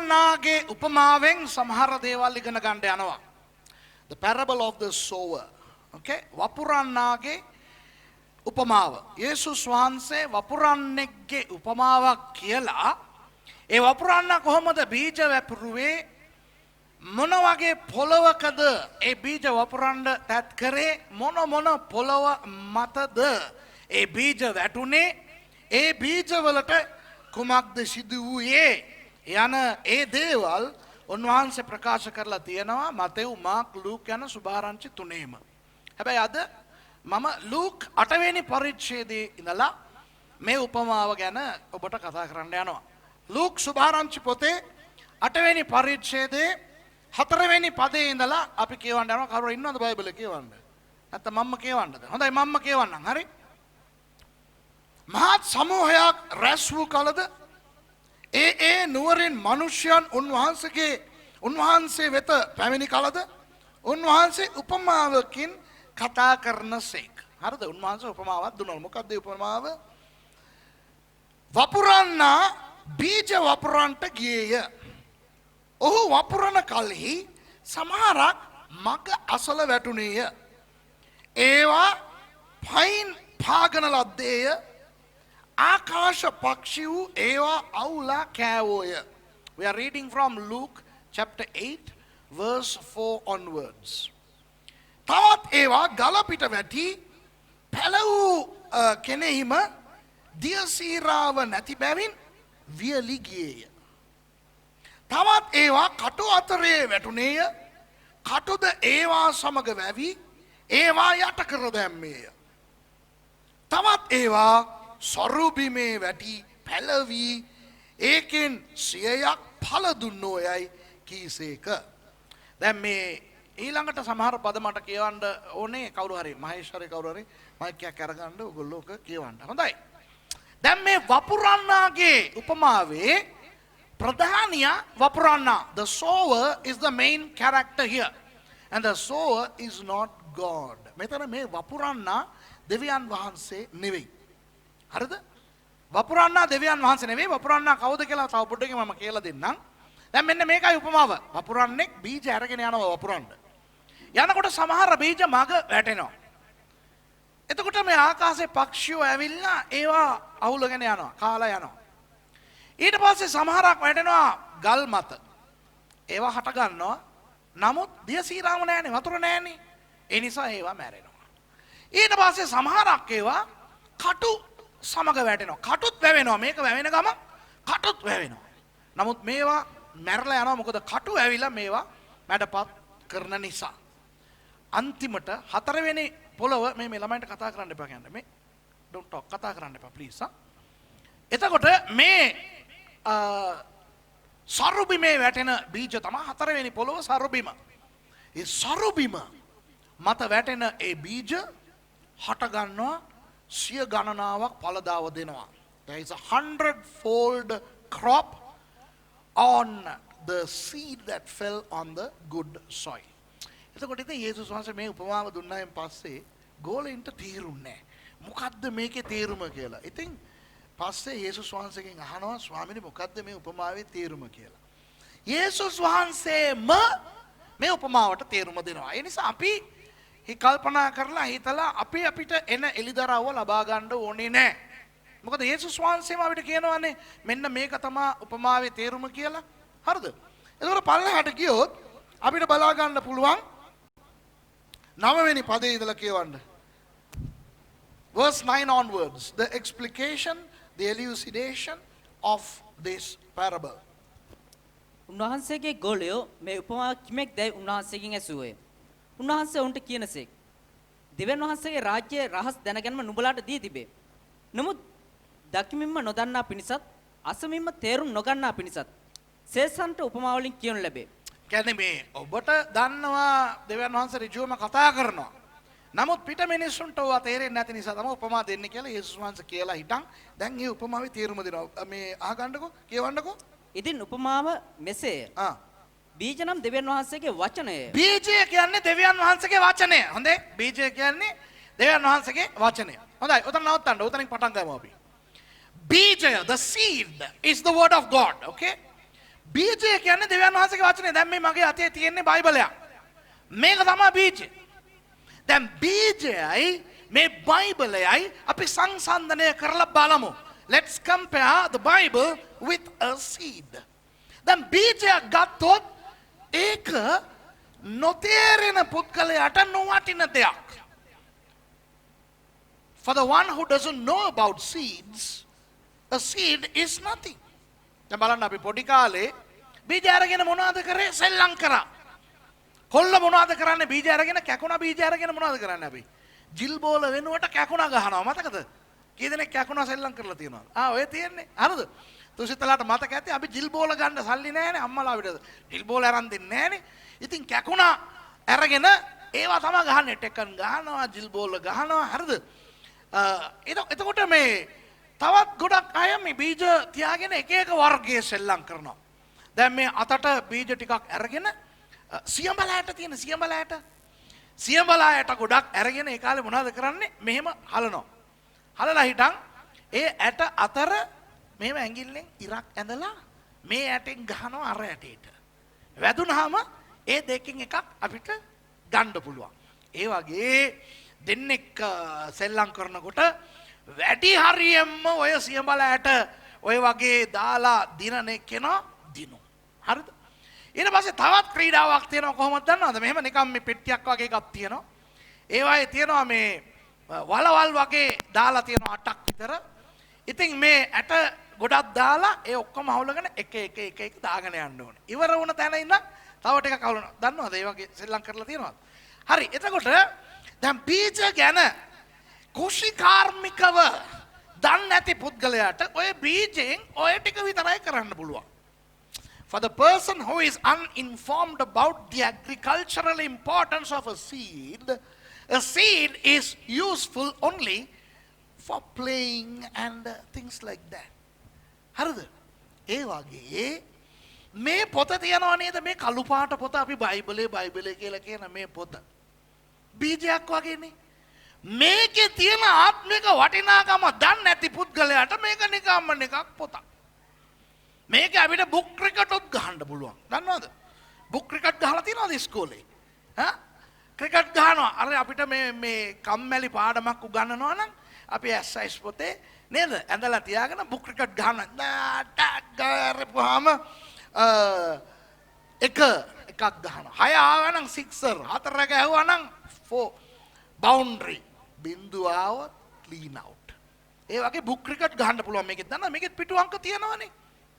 වපුරන්නාගේ උපමාවෙන් සමහර දේවල් ඉගෙන ගන්න යනවා. The parable of the sower. Okay? වපුරන්නාගේ උපමාව. යේසුස් වහන්සේ වපුරන්නෙක්ගේ උපමාවක් කියලා ඒ වපුරන්න කොහොමද බීජ වැපරුවේ මොන වගේ පොළවකද ඒ බීජ වපුරන්න තත් කරේ මොන පොළව මතද ඒ බීජ වැටුනේ ඒ බීජවලට කුමක්ද සිදු වූයේ යන ඒ දේවල් උන්වහන්සේ ප්‍රකාශ කරලා තියෙනවා මතෙව් මාක් ලූක් යන සුභාරංචි තුනේම. හැබැයි අද මම ලූක් 8 වෙනි පරිච්ඡේදයේ ඉඳලා මේ උපමාව ගැන ඔබට කතා කරන්න යනවා. ලූක් සුභාරංචි පොතේ 8 වෙනි පරිච්ඡේදයේ 4 වෙනි පදයේ ඉඳලා අපි කියවන්න යනවා. කවුරු ඉන්නවද බයිබලේ කියවන්න? නැත්නම් මම්ම කියවන්නද? හොඳයි මම්ම කියවන්නම්. හරි. මහත් සමූහයක් රැස් වූ කලද ඒ නුවරින් මිනිසයන් උන්වහන්සේ වෙත පැමිණි කලද උන්වහන්සේ උපමාවකින් කතා කරනසේක. හරිද? උන්වහන්සේ උපමාවක් දුන්නා. මොකක්ද ඒ උපමාව? වපුරන්නා බීජ වපුරන්ට ගියේය. ඔහු වපුරන කලෙහි සමහරක් මග අසල වැටුණේය. ඒවා පයින් පාගන ලද්දේය. ආකාශ පක්ෂි වූ ඒවා අවුලා කෑවෝය. We are reading from Luke chapter 8 verse 4 onwards. තවත් ඒවා ගල පිට වැටි පැල වූ කෙනෙහිම දියසීරාව නැති බැවින් වියලි ගියේය. තවත් ඒවා කටු අතරේ වැටුනේය. කටුද ඒවා සමග වැවි ඒවා යට කර දැම්මේය. තවත් ඒවා සරුබිමේ වැටි පැලවී ඒකෙන් 100ක් ඵල දුන්නෝ යයි කීසේක. දැන් මේ ඊළඟට සමහර පද මට කියවන්න ඕනේ කවුරු හරි මහේෂ් හරි කවුරු හරි මයික් එකක් අරගන්න ඔයගොල්ලෝ ඔක කියවන්න. හොඳයි. දැන් මේ වපුරන්නාගේ උපමාවේ ප්‍රධානියා වපුරන්නා. The sower is the main character here. And the sower is not God. මෙතන මේ වපුරන්නා දෙවියන් වහන්සේ නෙවෙයි. හරිද? වපුරන්නා දෙවියන් වහන්සේ නෙවෙයි. වපුරන්නා කවුද කියලා තව පොඩ්ඩකින් මම කියලා දෙන්නම්. දැන් මෙන්න මේකයි උපමාව. වපුරන්නෙක් බීජ අරගෙන යනවා වපුරන්න. යනකොට සමහර බීජ මග වැටෙනවා. එතකොට මේ ආකාශයේ පක්ෂියෝ ඇවිල්ලා ඒවා අවුලගෙන යනවා, කාලා යනවා. ඊට පස්සේ සමහරක් වැටෙනවා ගල් මත. ඒවා හට ගන්නවා. නමුත් දියසීරාම නැහැනේ, වතුර නැහැනේ. ඒ නිසා ඒවා මැරෙනවා. ඊට පස්සේ සමහරක් ඒවා කටු සමග වැටෙනවා. කටුත් වැවෙනවා. මේක වැවෙන ගමන් කටුත් වැවෙනවා. නමුත් මේවා මැරලා යනවා. මොකද කටු ඇවිල්ලා මේවා මැඩපත් කරන නිසා. අන්තිමට 4 වෙනි පොළව මේ ළමයින්ට කතා කරන්න එපා කියන්නේ. මේ don't talk කතා කරන්න එපා please. එතකොට මේ සරුබිමේ වැටෙන බීජ තමයි 4 වෙනි පොළව සරුබිම. ඒ සරුබිම මත වැටෙන ඒ බීජ හට ගන්නවා 100 ගණනාවක් ඵලදාව දෙනවා. There is a 100-fold crop on the seed that fell on the good soil. එතකොට ඉතින් යේසුස් වහන්සේ මේ උපමාව දුන්නායින් පස්සේ ගෝලෙන්ට තේරුන්නේ නැහැ. මොකද්ද මේකේ තේරුම කියලා. ඉතින් පස්සේ යේසුස් වහන්සේගෙන් අහනවා ස්වාමීනි මොකද්ද මේ උපමාවේ තේරුම කියලා. යේසුස් වහන්සේම මේ උපමාවට තේරුම දෙනවා. ඒ නිසා අපි කල්පනා කරලා හිතලා අපිට එන එලිදරව්ව ලබා ගන්න ඕනේ නැහැ. මොකද යේසුස් වහන්සේම අපිට කියනවානේ මෙන්න මේක තමයි උපමාවේ තේරුම කියලා. හරිද? ඒකෝර පල්ලෙහාට ගියොත් අපිට බලා ගන්න පුළුවන් 9 වෙනි පදේ ඉඳලා කියවන්න. Verse 9 onwards, the explication, the elucidation of this parable. උන්වහන්සේගේ ගෝලයෝ මේ උපමාව කිමෙක් දැයි උන්වහන්සේගෙන් ඇසුවේ. උන්වහන්සේ උන්ට කියනසේක්. දෙවියන් වහන්සේගේ රාජ්‍යයේ රහස් දැනගැනීම නුඹලාට දී තිබේ. නමුත් දකිමින්ම නොදන්නා පිණිසත් අසමින්ම තේරුම් නොගන්නා පිණිසත් සේසන්ට උපමා වලින් කියනු ලැබේ. කියන්නේ මේ ඔබට දන්නවා දෙවියන් වහන්සේ ඍජුවම කතා කරනවා. නමුත් පිට මිනිස්සුන්ට ඔවා තේරෙන්නේ නැති නිසා තමයි උපමා දෙන්නේ කියලා යේසුස් වහන්සේ කියලා හිටන් දැන් මේ උපමාවේ තේරුම දෙනවා. මේ අහගන්නකෝ කියවන්නකෝ. ඉතින් උපමාව මෙසේය. බීජ නම් දෙවියන් වහන්සේගේ වචනය. බීජය කියන්නේ දෙවියන් වහන්සේගේ වචනය. හොඳේ. බීජය කියන්නේ දෙවියන් වහන්සේගේ වචනය. හොඳයි. උතන නවත්තන්න. උතනින් පටන් ගමු අපි. බීජය, the seed is the word of God. Okay? බීජය කියන්නේ දෙවියන් වහන්සේගේ වචනේ. දැන් මේ මගේ අතේ තියෙන්නේ බයිබලයක්. මේක තමයි බීජය. දැන් බීජයයි මේ බයිබලයයි අපි සංසන්දනය කරලා බලමු. Let's compare the Bible with a seed. දැන් බීජයක් ගත්තොත් ඒක නොතේරෙන පුද්ගලයාට නොවටින දෙයක්. For the one who doesn't know about seeds, a seed is nothing. දැන් බලන්න අපි පොඩි කාලේ බීජ අරගෙන මොනවද කරේ? සෙල්ලම් කරා. කොල්ල මොනවද කරන්නේ? බීජ අරගෙන කැකුණා බීජ අරගෙන මොනවද කරන්නේ අපි? ජිල් බෝල වෙනුවට කැකුණා ගහනවා. මතකද? කී දෙනෙක් කැකුණා සෙල්ලම් කරලා තියෙනවද? ඔය තියෙන්නේ. හරිද? තුසිතලාට මතක ඇති අපි ජිල් බෝල ගන්න සල්ලි නැහැනේ අම්මලා අපිට. ජිල් බෝල අරන් දෙන්නේ නැහැනේ. ඉතින් කැකුණා අරගෙන ඒවා තමයි ගහන්නේ. ටෙකන් ගහනවා, ජිල් බෝල ගහනවා. හරිද? එතකොට මේ තවත් ගොඩක් අය මේ බීජ තියාගෙන එක එක වර්ගයේ සෙල්ලම් කරනවා. දැන් මේ අතට බීජ ටිකක් අරගෙන සියඹලෑට තියෙන සියඹලෑට ගොඩක් අරගෙන ඒ කාලේ මොනවද කරන්නේ? මෙහෙම හලනවා. හලලා හිටන් ඒ ඇට අතර මෙහෙම ඇඟිල්ලෙන් ඉරක් ඇඳලා මේ ඇටෙන් ගහනවා අර ඇටේට. වැදුනහම ඒ දෙකෙන් එකක් අපිට ගන්න පුළුවන්. ඒ වගේ දෙන්නෙක් සෙල්ලම් කරනකොට වැඩි හරියෙන්ම ඔය සියඹලෑට ඔය වගේ දාලා දිනන කෙනා දිනු. හරිද? ඊට පස්සේ තවත් ක්‍රීඩාවක් තියෙනවා කොහොමද දන්නවද? මෙහෙම නිකන් මේ පෙට්ටියක් වගේ එකක් තියෙනවා. ඒ වගේ තියෙනවා මේ වලවල් වගේ දාලා තියෙනවා 8ක් විතර. ඉතින් මේ ඇට ගොඩක් දාලා ඒ ඔක්කොම හවුලගෙන එක දාගෙන යන්න ඕනේ. ඉවර වුණ තැන ඉඳන් තව ටිකක් හවුලනවා. දන්නවද? ඒ වගේ සෙල්ලම් කරලා තියෙනවද? හරි. එතකොට දැන් බීජ ගැන කුෂිකාර්මිකව දන්නේ නැති පුද්ගලයාට ඔය බීජෙන් ඔය ටික විතරයි කරන්න පුළුවන්. For the person who is uninformed about the agricultural importance of a seed is useful only for playing and things like that. හරිද? ඒ වගේ මේ පොත තියනවා නේද? මේ කළු පාට පොත අපි බයිබලේ කියලා කියන මේ පොත. බීජයක් වගේනේ. මේකේ තියෙන ආත්මික වටිනාකම දන්නේ නැති පුද්ගලයාට මේක නිකම්ම නිකක් පොතක්. මේක අපිට බුක් ක්‍රිකට්ත් ගහන්න පුළුවන්. දන්නවද? බුක් ක්‍රිකට් ගහලා තියෙනවද ඉස්කෝලේ? ක්‍රිකට් ගහනවා. අර අපිට මේ කම්මැලි පාඩමක් උගන්වනවා නම් අපි එක්සර්සයිස් පොතේ නේද? ඇඳලා තියාගෙන බුක් ක්‍රිකට් ගහනවා. ගාරපුවාම එකක් ගහනවා. 6 ආවා නම් සික්සර්, 4 ගැහුවා නම් 4 බවුන්ඩරි. බින්දුව ආවොත් ක්ලීන් අවුට්. ඒ වගේ බුක් ක්‍රිකට් ගහන්න පුළුවන් මේකෙත්. දන්නා මේකෙත් පිටු අංක තියෙනවනේ.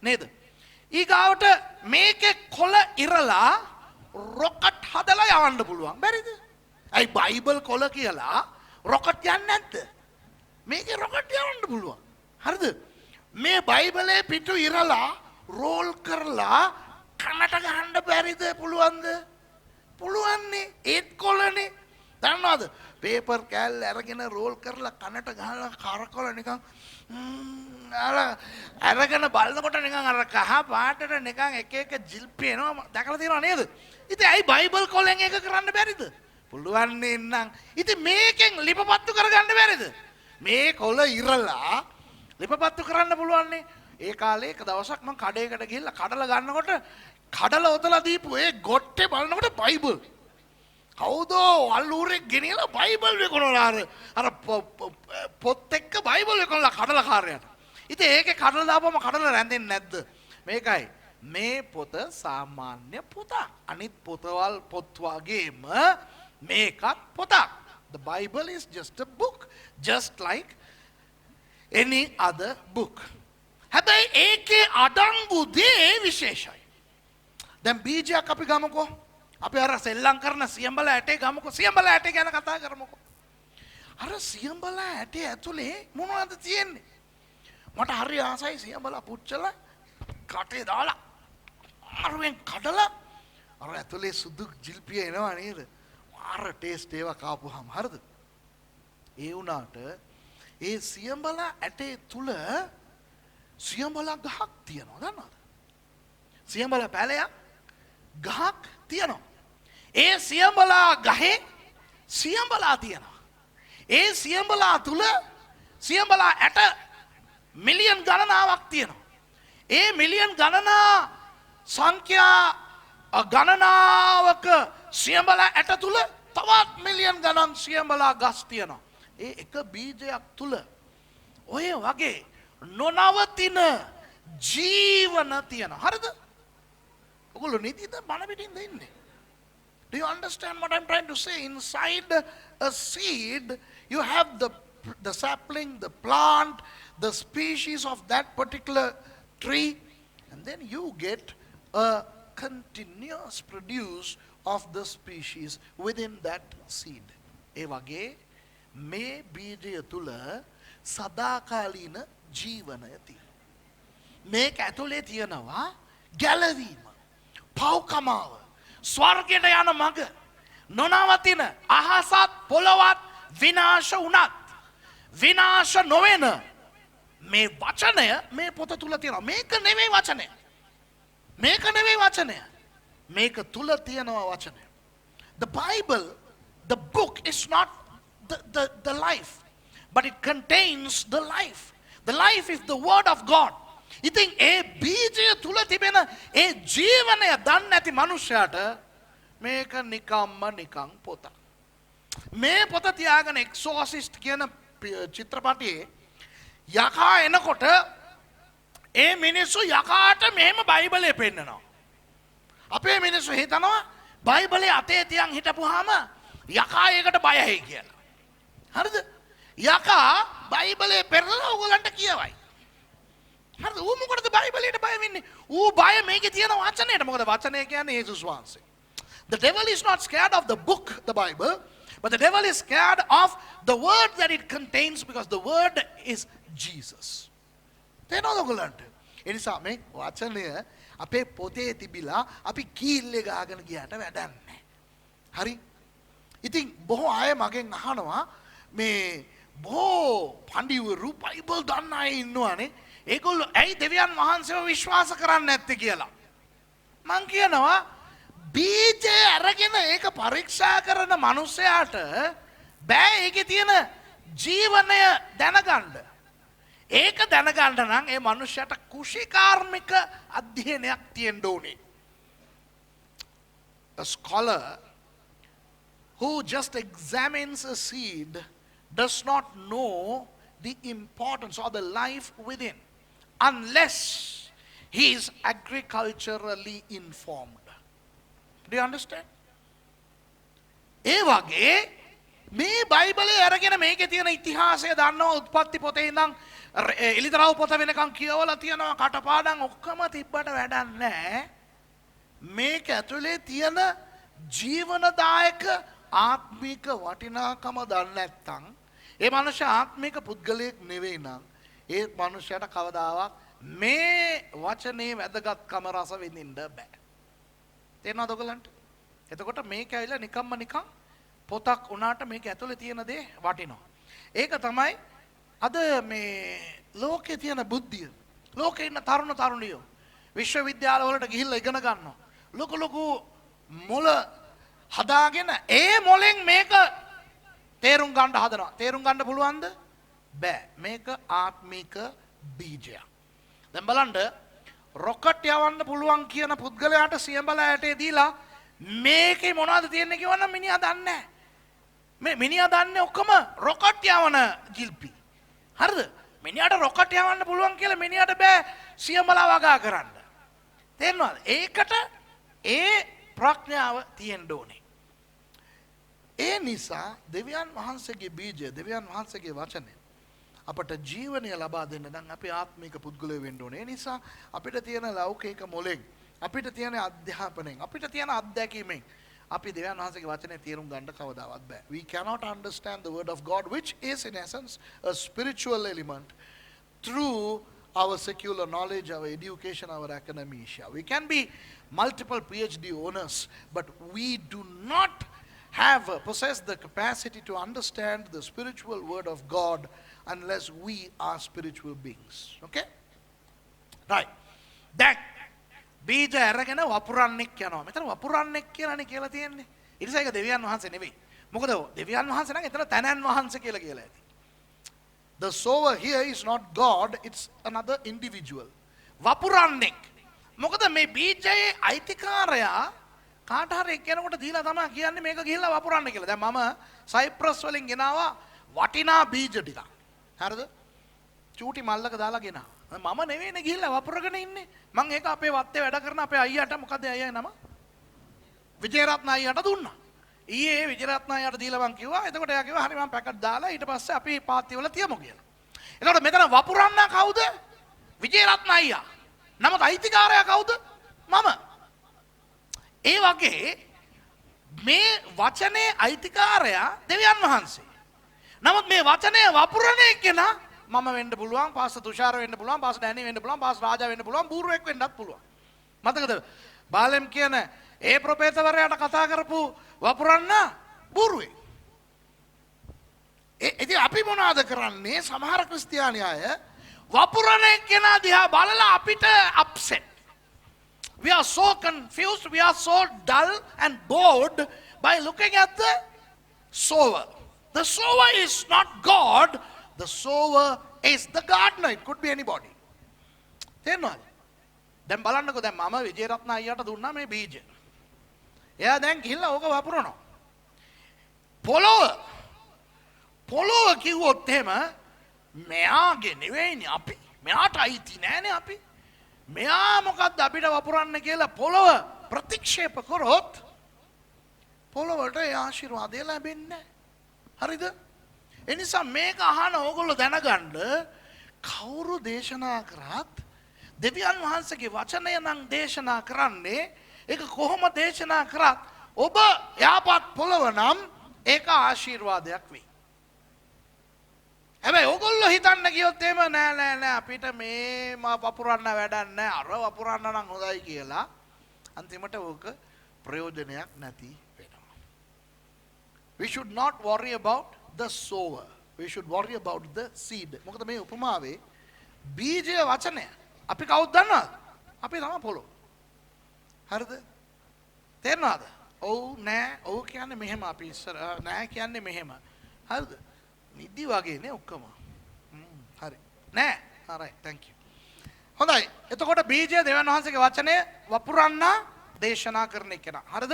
නේද? ඊගාවට මේකේ කොළ ඉරලා රොකට් හදලා යවන්න පුළුවන්. බැරිද? අයි බයිබල් කොළ කියලා රොකට් යන්නේ නැද්ද? මේකේ රොකට් යවන්න පුළුවන්. හරිද? මේ බයිබලේ පිටු ඉරලා රෝල් කරලා කනට ගහන්න බැරිද? පුළුවන්ද? පුළුවන්නේ. ඒත් කොළනේ. දන්නවද? පේපර් කෑල්ල අරගෙන රෝල් කරලා කනට ගහලා කරකවල නිකන් අරගෙන බලනකොට නිකන් අර කහ පාටට නිකන් එක ජිල්පි එනවා. දැකලා තියෙනව නේද? ඉතින් ඇයි බයිබල් කොලෙන් එක කරන්න බැරිද? පුළුවන් නේනම්. ඉතින් මේකෙන් ලිපපත්තු කරගන්න බැරිද? මේ කොළ ඉරලා ලිපපත්තු කරන්න පුළුවන් නේ. ඒ කාලේ එක දවසක් මම කඩේකට ගිහිල්ලා කඩලා ගන්නකොට කඩලා ඔතලා දීපු ඒ ගොට්ටේ බලනකොට බයිබල්. කවුදෝ වල්ලූරෙක් ගෙනියලා බයිබල් විකුණනවා අර පොත් එක්ක බයිබල් විකුණලා කඩලා කාර්යයට. ඉතින් ඒකේ කඩලා දාපුවම කඩලා රැඳෙන්නේ නැද්ද? මේකයි මේ පොත සාමාන්‍ය පොතක්. අනිත් පොතවල් පොත් වගේම මේකත් පොතක්. The Bible is just a book, just like any other book. හැබැයි ඒකේ අඩංගු දේ විශේෂයි. දැන් බීජයක් අපි ගමුකෝ. අපි අර සෙල්ලම් කරන සියඹල ඇටේ ගමුකෝ. සියඹල ඇටේ ගැන කතා කරමුකෝ. අර සියඹල ඇටේ ඇතුලේ මොනවද තියෙන්නේ? මට හරි ආසයි සියඹල පුච්චලා කටේ දාලා අරුවෙන් කඩලා අර ඇතුලේ සුදු ජිල්පිය එනවා නේද? අර ටේස්ට් ඒවා කාපුවාම හරිද? ඒ වුණාට ඒ සියඹල ඇටේ තුල සියඹල ගහක් තියෙනවා දන්නවද? සියඹල පැලයක් ගහක් තියෙනවා. ඒ සියඹලා ගහේ සියඹලා තියෙනවා. ඒ සියඹලා තුල සියඹලා ඇට මිලියන් ගණනාවක් තියෙනවා. ඒ මිලියන් ගණනා සංඛ්‍යා ගණනාවක සියඹලා ඇට තුල තවත් මිලියන් ගණන් සියඹලා ගස් තියෙනවා. ඒ එක බීජයක් තුල ඔය වගේ නොනවතින ජීවන තියෙනවා. හරිද? ඔගොල්ලෝ නිදිද මන පිටින්ද ඉන්නේ? Do you understand what I'm trying to say? Inside a seed, you have the sapling, the plant, the species of that particular tree, and then you get a continuous produce of the species within that seed. ඒ වගේ මේ බීජය තුල සදාකාලීන ජීවනය තියෙනවා. මේක ඇතුලේ තියෙනවා ගැලවීම, පව්කමාව, ස්වර්ගයට යන මඟ, නොනවතින අහසත් පොළවත් විනාශ වුණත් විනාශ නොවන මේ වචනය මේ පොත තුල තියෙනවා. මේක නෙවෙයි වචනය. මේක නෙවෙයි වචනය. මේක තුල තියෙනවා වචනය. The Bible, the book is not the life, but it contains the life. The life is the word of God. ඉතින් ඒ බීජය තුල තිබෙන ඒ ජීවනය දන්නේ නැති මනුෂ්‍යයාට මේක නිකන් පොතක්. මේ පොත තියාගෙන එක්සෝසිස්ට් කියන චිත්‍රපටයේ යකා එනකොට ඒ මිනිස්සු යකාට මෙහෙම බයිබලය පෙන්නනවා. අපේ මිනිස්සු හිතනවා බයිබලේ අතේ තියන් හිටපුවාම යකා ඒකට බයයි කියලා. හරිද? යකා බයිබලේ පෙරලා ඕගලන්ට කියවයි. හරිද? ඌ මොකටද බයිබලයට බය වෙන්නේ? ඌ බය මේකේ තියෙන වචනයට. මොකද වචනය කියන්නේ යේසුස් වහන්සේ. The devil is not scared of the book, the Bible, but the devil is scared of the word that it contains, because the word is Jesus. තේනවද ඔයගලන්ට? ඒ නිසා මේ වචනය අපේ පොතේ තිබිලා අපි කීල්ලේ ගහගෙන ගියාට වැඩක් නැහැ. හරි? ඉතින් බොහෝ අය මගෙන් අහනවා මේ බොහෝ පඬිවරු බයිබල් දන්න අය ඉන්නවනේ. ඒගොල්ලෝ ඇයි දෙවියන් වහන්සේව විශ්වාස කරන්නේ නැත්තේ කියලා. මං කියනවා බීජය අරගෙන ඒක පරීක්ෂා කරන මිනිසයාට බෑ ඒකේ තියෙන ජීවනය දැනගන්න. ඒක දැනගන්න නම් ඒ මනුෂ්‍යයට කුෂිකාර්මික අධ්‍යයනයක් තියෙන්න ඕනේ. A scholar who just examines a seed does not know the importance or the life within unless he is agriculturally informed. Do you understand? ඒ වගේ මේ බයිබලේ අරගෙන මේකේ තියෙන ඉතිහාසය දන්නවා, උත්පත්ති පොතේ ඉඳන් එලිදරව් පොත වෙනකන් කියවලා තියෙනවා, කටපාඩම් ඔක්කොම තිබ්බට වැඩක් නැහැ. මේක ඇතුලේ තියෙන ජීවනදායක ආත්මික වටිනාකම දන්නේ නැත්නම් ඒ මනුෂ්‍ය ආත්මික පුද්ගලයෙක් නෙවෙයි නම් ඒ මනුෂ්‍යයට කවදාවත් මේ වචනේ වැදගත්කම රස විඳින්න බෑ. තේරෙනවද ඔයගලන්ට? එතකොට මේක ඇවිල්ලා නිකන් පොතක් උනාට මේක ඇතුලේ තියෙන දේ වටිනවා. ඒක තමයි අද මේ ලෝකේ තියෙන බුද්ධිය. ලෝකේ ඉන්න තරුණ තරුණියෝ විශ්වවිද්‍යාල වලට ගිහිල්ලා ඉගෙන ගන්නවා. ලොකු මොළ හදාගෙන ඒ මොලෙන් මේක තේරුම් ගන්න හදනවා. තේරුම් ගන්න පුළුවන්ද? බෑ. මේක ආත්මික බීජයක්. දැන් බලන්න රොකට් යවන්න පුළුවන් කියන පුද්ගලයාට සියඹලා ඇටේ දීලා මේකේ මොනවද තියෙන්නේ කියවනම් මිනිහා දන්නේ නැහැ. මේ මිනිහා දන්නේ ඔක්කොම රොකට් යවන ජිල්පි. හරිද? මිනිහාට රොකට් යවන්න පුළුවන් කියලා මිනිහාට බෑ සියඹලා වගා කරන්න. තේරෙනවද? ඒකට ඒ ප්‍රඥාව තියෙන්න ඕනේ. ඒ නිසා දෙවියන් වහන්සේගේ බීජය, දෙවියන් වහන්සේගේ වචනය අපට ජීවනය ලබා දෙන්න නම් අපි ආත්මික පුද්ගලයෝ වෙන්න ඕනේ. ඒ නිසා අපිට තියෙන ලෞකික මොලෙන්, අපිට තියෙන අධ්‍යාපනයෙන්, අපිට තියෙන අත්දැකීමෙන් අපි දෙවියන් වහන්සේගේ වචනේ තේරුම් ගන්න කවදාවත් බෑ. We cannot understand the word of God, which is in essence a spiritual element, through our secular knowledge, our education, our academia. We can be multiple PhD owners, but we do not possess the capacity to understand the spiritual word of God unless we are spiritual beings. Okay? Right. That බීජ අරගෙන වපුරන්නෙක් යනවා. මෙතන වපුරන්නෙක් කියලානේ කියලා තියෙන්නේ. ඊට පස්සේ ඒක දෙවියන් වහන්සේ නෙවෙයි. මොකද දෙවියන් වහන්සේ නම් එතන තනන් වහන්සේ කියලා කියලා ඇති. The sower here is not God, it's another individual. වපුරන්නෙක්. මොකද මේ බීජයේ අයිතිකාරයා කාට හරි එක්කෙනෙකුට දීලා තමයි කියන්නේ මේක ගිහිල්ලා වපුරන්න කියලා. දැන් මම සයිප්‍රස් වලින් ගෙනාවා වටිනා බීජ ටිකක්. හරිද? චූටි මල්ලක දාලා ගෙනාවා. මම නෙවෙයිනේ ගිහිල්ලා වපුරගෙන ඉන්නේ. මම ඒක අපේ වත්තේ වැඩ කරන අපේ අයියාට මොකද අයියාගේ නම? විජේරත්න අයියාට දුන්නා. ඊයේ විජේරත්න අයියාට දීලා මං කිව්වා. එතකොට එයා කිව්වා හරි මම පැකට් දාලා ඊට පස්සේ අපි පාත්ති වල තියමු කියලා. එතකොට මෙතන වපුරන්න කවුද? විජේරත්න අයියා. නමුත් අයිතිකාරයා කවුද? මම. ඒ වගේ මේ වචනේ අයිතිකාරයා දෙවියන් වහන්සේ. නමුත් මේ වචනේ වපුරන කෙනා මම වෙන්න පුළුවන්, පාස්ටර් තුෂාර වෙන්න පුළුවන්, පාස්ටර් ඩැනි වෙන්න පුළුවන්, පාස්ටර් රාජා වෙන්න පුළුවන්, බූරුවෙක් වෙන්නත් පුළුවන්. මතකද? බාලෙම් කියන ඒ ප්‍රොපේතවරයාට කතා කරපු වපුරන්න බූරුවෙක්. ඉතින් අපි මොනවද කරන්නේ? සමහර ක්‍රිස්තියානි අය වපුරන කෙනා දිහා බලලා අපිට upset. We are so confused, we are so dull and bored by looking at the sower. The sower is not God, the sower is the gardener. It could be anybody. තේරෙනවද? දැන් බලන්නකෝ දැන් මම විජේරත්න අයියාට දුන්නා මේ බීජ. එයා දැන් ගිහිල්ලා ඕක වපුරනවා. පොළොව කිව්වොත් එහෙම මෙයාගේ නෙවෙයිනේ අපි. මෙයාට අයිති නෑනේ අපි. මෙයා මොකද්ද අපිට වපුරන්න කියලා පොළොව ප්‍රතික්ෂේප කරොත් පොළොවට ඒ ආශිර්වාදය ලැබෙන්නේ නැහැ. හරිද? ඒ නිසා මේක අහන ඕගොල්ලෝ දැනගන්න කවුරු දේශනා කරත් දෙවියන් වහන්සේගේ වචනය නම් දේශනා කරන්නේ ඒක කොහොම දේශනා කරත් ඔබ යාපත් පොළොව නම් ඒක ආශිර්වාදයක් වෙයි. හැබැයි ඕගොල්ලෝ හිතන්න ගියොත් එහෙම නෑ අපිට මේ වපුරන්න වැඩක් නෑ අර වපුරන්න නම් හොඳයි කියලා අන්තිමට ඕක ප්‍රයෝජනයක් නැති වෙනවා. We should not worry about the sower. We should worry about the seed. මොකද මේ උපමාවේ බීජය වචනය අපි කවුද දන්නවද? අපි තමයි පොළොව. හරිද? තේරෙනවද? ඔව් නෑ ඔව් කියන්නේ මෙහෙම අපි ඉස්සර නෑ කියන්නේ මෙහෙම. හරිද? නිදි වගේනේ ඔක්කොම. හරි. නෑ. alright thank you. හොඳයි. එතකොට බීජය දෙවියන් වහන්සේගේ වචනය වපුරන්න දේශනා කරන කෙනා. හරිද?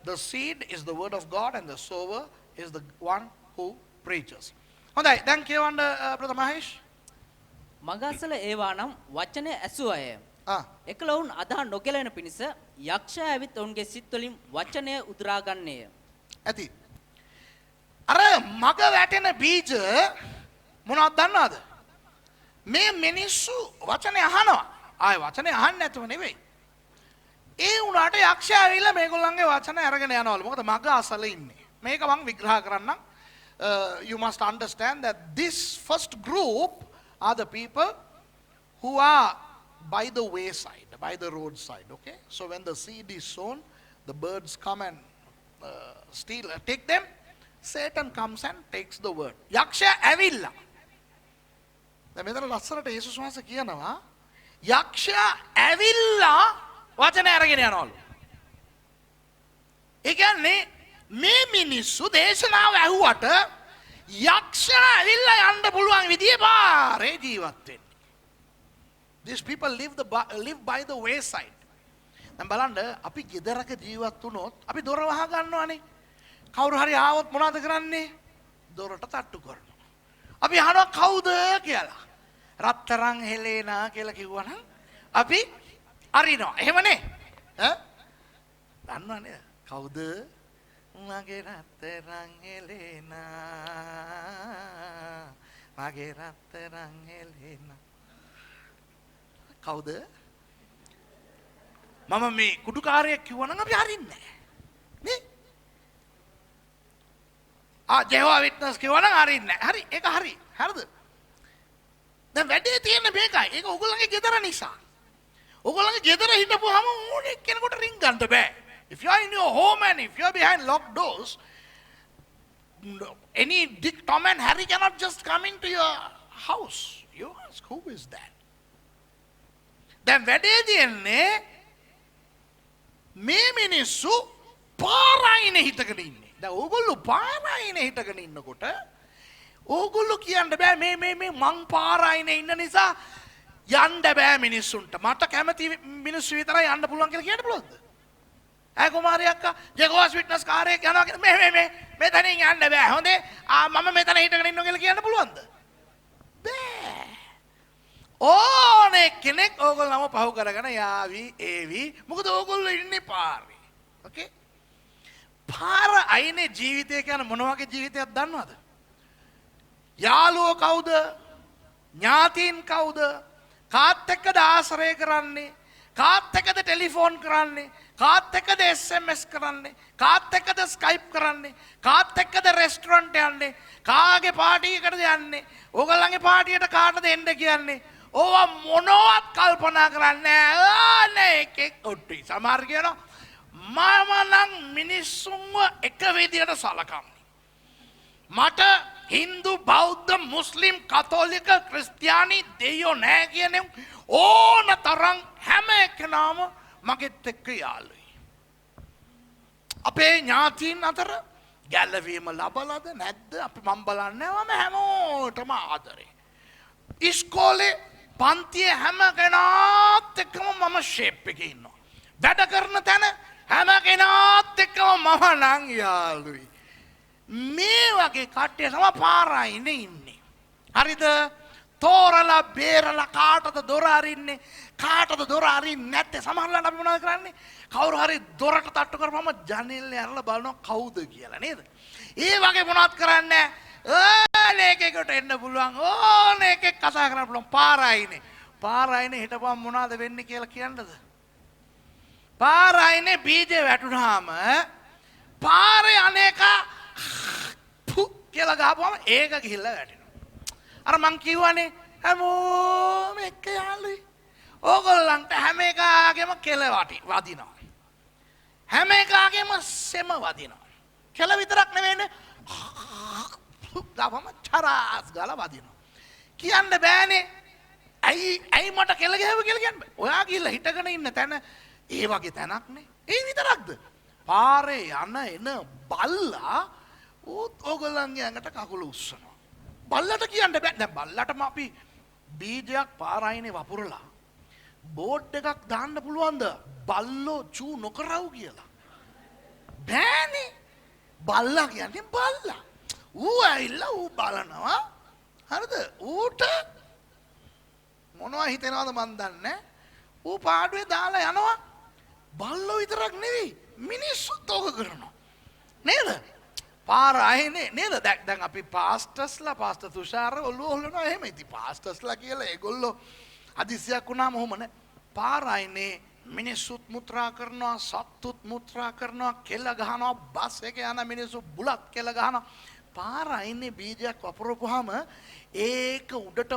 The seed is the word of God and the sower is the one who preaches. හොඳයි. දැන් කියවන්න ප්‍රථම මහේෂ්. මගසල ඒවා නම් වචනය ඇසු අය. එකලවුන් අදහ නොගැලෙන පිණිස යක්ෂයා ඇවිත් ඔවුන්ගේ සිත් වලින් වචනය උදුරා ගන්නේය. ඇති. අර මග වැටෙන බීජ මොනවද දන්නවද? මේ මිනිස්සු වචනේ අහනවා. ආයේ වචනේ අහන්නේ නැතුව නෙවෙයි. ඒ උනාට යක්ෂයා ඇවිල්ලා මේගොල්ලන්ගේ වචන අරගෙන යනවලු. මොකද මග අසල ඉන්නේ. මේක මම විග්‍රහ කරන්නම්. You must understand that this first group are the people who are by the wayside, by the roadside, okay? So when the seed is sown, the birds come and steal, take them. Satan comes and takes the word. යක්ෂයා ඇවිල්ලා. දැන් මෙතන ලස්සනට යේසුස් වහන්සේ කියනවා යක්ෂයා ඇවිල්ලා වචන අරගෙන යනවලු. ඒ කියන්නේ මේ මිනිස්සු දේශනාව ඇහුවට යක්ෂයා ඇවිල්ලා යන්න පුළුවන් විදිහේ පාරේ ජීවත් වෙන්නේ. These people live by the wayside. දැන් බලන්න අපි ගෙදරක ජීවත් වුණොත් අපි දොර වහ ගන්නවනේ. කවුරු හරි ආවොත් මොනවද කරන්නේ? දොරට තට්ටු කරනවා. අපි අහනවා කවුද කියලා. රත්තරන් හෙලේනා කියලා කිව්වනම් අපි අරිනවා. එහෙමනේ? දන්නවනේ කවුද? මගේ රත්තරන් හෙලේනා. මගේ රත්තරන් හෙලේනා. කවුද? මම මේ කුඩුකාරයෙක් කිව්වනම් අපි අරින්නේ නැහැ. නේ? ජෙහෝවා විට්නස් කිව්වනම් අරින්නේ නැහැ. හරි ඒක හරි. හරිද? දැන් වැඩේ තියෙන්නේ මේකයි. ඒක ඕගොල්ලන්ගේ ගෙදර නිසා. ඕගොල්ලන්ගේ ගෙදර හිටපුවාම ඕනේ කෙනෙකුට රින් ගන්න බෑ. If you are in your home and if you are behind locked doors, any Dick, Tom and Harry cannot just come into your house. You ask, who is that? දැන් වැඩේ තියෙන්නේ මේ මිනිස්සු පාරායිනේ හිටගෙන ඉන්නේ. දැන් ඕගොල්ලෝ පාරායිනේ හිටගෙන ඉන්නකොට ඕගොල්ලෝ කියන්න බෑ මේ මං පාරායිනේ ඉන්න නිසා යන්න බෑ මිනිස්සුන්ට. මට කැමති මිනිස්සු විතරයි යන්න පුළුවන් කියලා කියන්න පුළුවන්ද? ඈ කුමාරී අක්කා ජෙගෝස් විට්නස් කාර්යයක් යනවා කියලා මේ මෙතනින් යන්න බෑ. හොඳේ. මම මෙතන හිටගෙන ඉන්නවා කියලා කියන්න පුළුවන්ද? බෑ. ඕනේ කෙනෙක් ඕගොල්ලෝම පහු කරගෙන යාවි ඒවි. මොකද ඕගොල්ලෝ ඉන්නේ පාරේ. ඕකේ? පාර අයිනේ ජීවිතය කියන්නේ මොන වගේ ජීවිතයක් දන්නවද? යාළුවෝ කවුද? ඥාතීන් කවුද? කාත් එක්කද ආශ්‍රය කරන්නේ? කාත් එක්කද ටෙලිෆෝන් කරන්නේ? කාත් එක්කද SMS කරන්නේ? කාත් එක්කද ස්කයිප් කරන්නේ? කාත් එක්කද රෙස්ටොරන්ට් යන්නේ? කාගේ පාටි එකටද යන්නේ? ඕගොල්ලන්ගේ පාටියට කාටද එන්න කියන්නේ? ඕවා මොනවත් කල්පනා කරන්නේ නැහැ. එකෙක් ඔට්ටි. සමහර කියනවා මම නම් මිනිස්සුන්ව එක විදියට සලකන්නේ. මට හින්දු බෞද්ධ මුස්ලිම් කතෝලික ක්‍රිස්තියානි දෙයියෝ නැහැ කියන ඕන තරම් හැම එකනම මගෙත් එක්ක යාළුයි. අපේ ඥාතීන් අතර ගැලවීම ලබලාද නැද්ද අපි මම බලන්නේ මම හැමෝටම ආදරේ. ඉස්කෝලේ පන්තියේ හැම කෙනාත් එක්කම මම ෂේප් එකේ ඉන්නවා. වැඩ කරන තැන හැම කෙනාත් එක්කම මම නම් යාළුයි. මේ වගේ කට්ටිය තමයි පාරයිනේ ඉන්නේ. හරිද? තෝරලා බේරලා කාටද දොර අරින්නේ? කාටද දොර අරින්නේ නැත්තේ? සමහරවිට අපි මොනවද කරන්නේ? කවුරු හරි දොරට තට්ටු කරපුවම ජනෙල්ලේ ඇරලා බලනවා කවුද කියලා නේද? ඒ වගේ මොනවත් කරන්නේ නැහැ. එකෙකුට එන්න පුළුවන්. එකෙක් කතා කරන්න පුළුවන්. පාරයිනේ. පාරයිනේ හිටපුවම මොනවද වෙන්නේ කියලා කියන්නද? පාරයිනේ බීජේ වැටුනහම පාරේ අනේක කියලා ගහපුවම ඒක ගිහිල්ලා වැටෙනවා. අර මං කියවනේ හැමෝම එක්ක යාළුයි. ඕගොල්ලන්ට හැම එකාගේම කෙල වදිනවා. හැම එකාගේම සෙම වදිනවා. කෙල විතරක් නෙවෙයිනේ. ගාපම චරාස් ගාලා වදිනවා. කියන්න බෑනේ. ඇයි මට කෙල ගහව කියලා කියන්න බෑ. ඔයා ගිහිල්ලා හිටගෙන ඉන්න තැන ඒ වගේ තැනක් නේ. ඒ විතරක්ද? පාරේ යන එන බල්ලා ඕගොල්ලන්ගේ ඇඟට කකුල උස්සනවා. බල්ලට කියන්න බෑ. දැන් බල්ලටම අපි බීජයක් පාරයිනේ වපුරලා බෝඩ් එකක් දාන්න පුළුවන්ද? බල්ලෝ චූ නොකරව් කියලා. බෑනේ. බල්ලා කියන්නේ බල්ලා. ඌ ඇවිල්ලා ඌ බලනවා. හරිද? ඌට මොනවා හිතෙනවද මන් දන්නේ. ඌ පාඩුවේ දාලා යනවා. බල්ලෝ විතරක් නෙවෙයි මිනිස්සුත් ඕක කරනවා. නේද? පාර අයිනේ නේද? දැන් අපි පාස්ටර්ස්ලා පාස්ටර් තුෂාර ඔළුව හොලනවා එහෙම. ඉතින් පාස්ටර්ස්ලා කියලා ඒගොල්ලෝ හදිසියක් වුණාම ඔහොම නේ. පාර අයිනේ මිනිස්සුත් මුත්‍රා කරනවා, සත්තුත් මුත්‍රා කරනවා, කෙල ගහනවා, බස් එකේ යන මිනිස්සු බුලත් කෙල ගහනවා. පාර අයිනේ බීජයක් වපුරපුවාම ඒක උඩට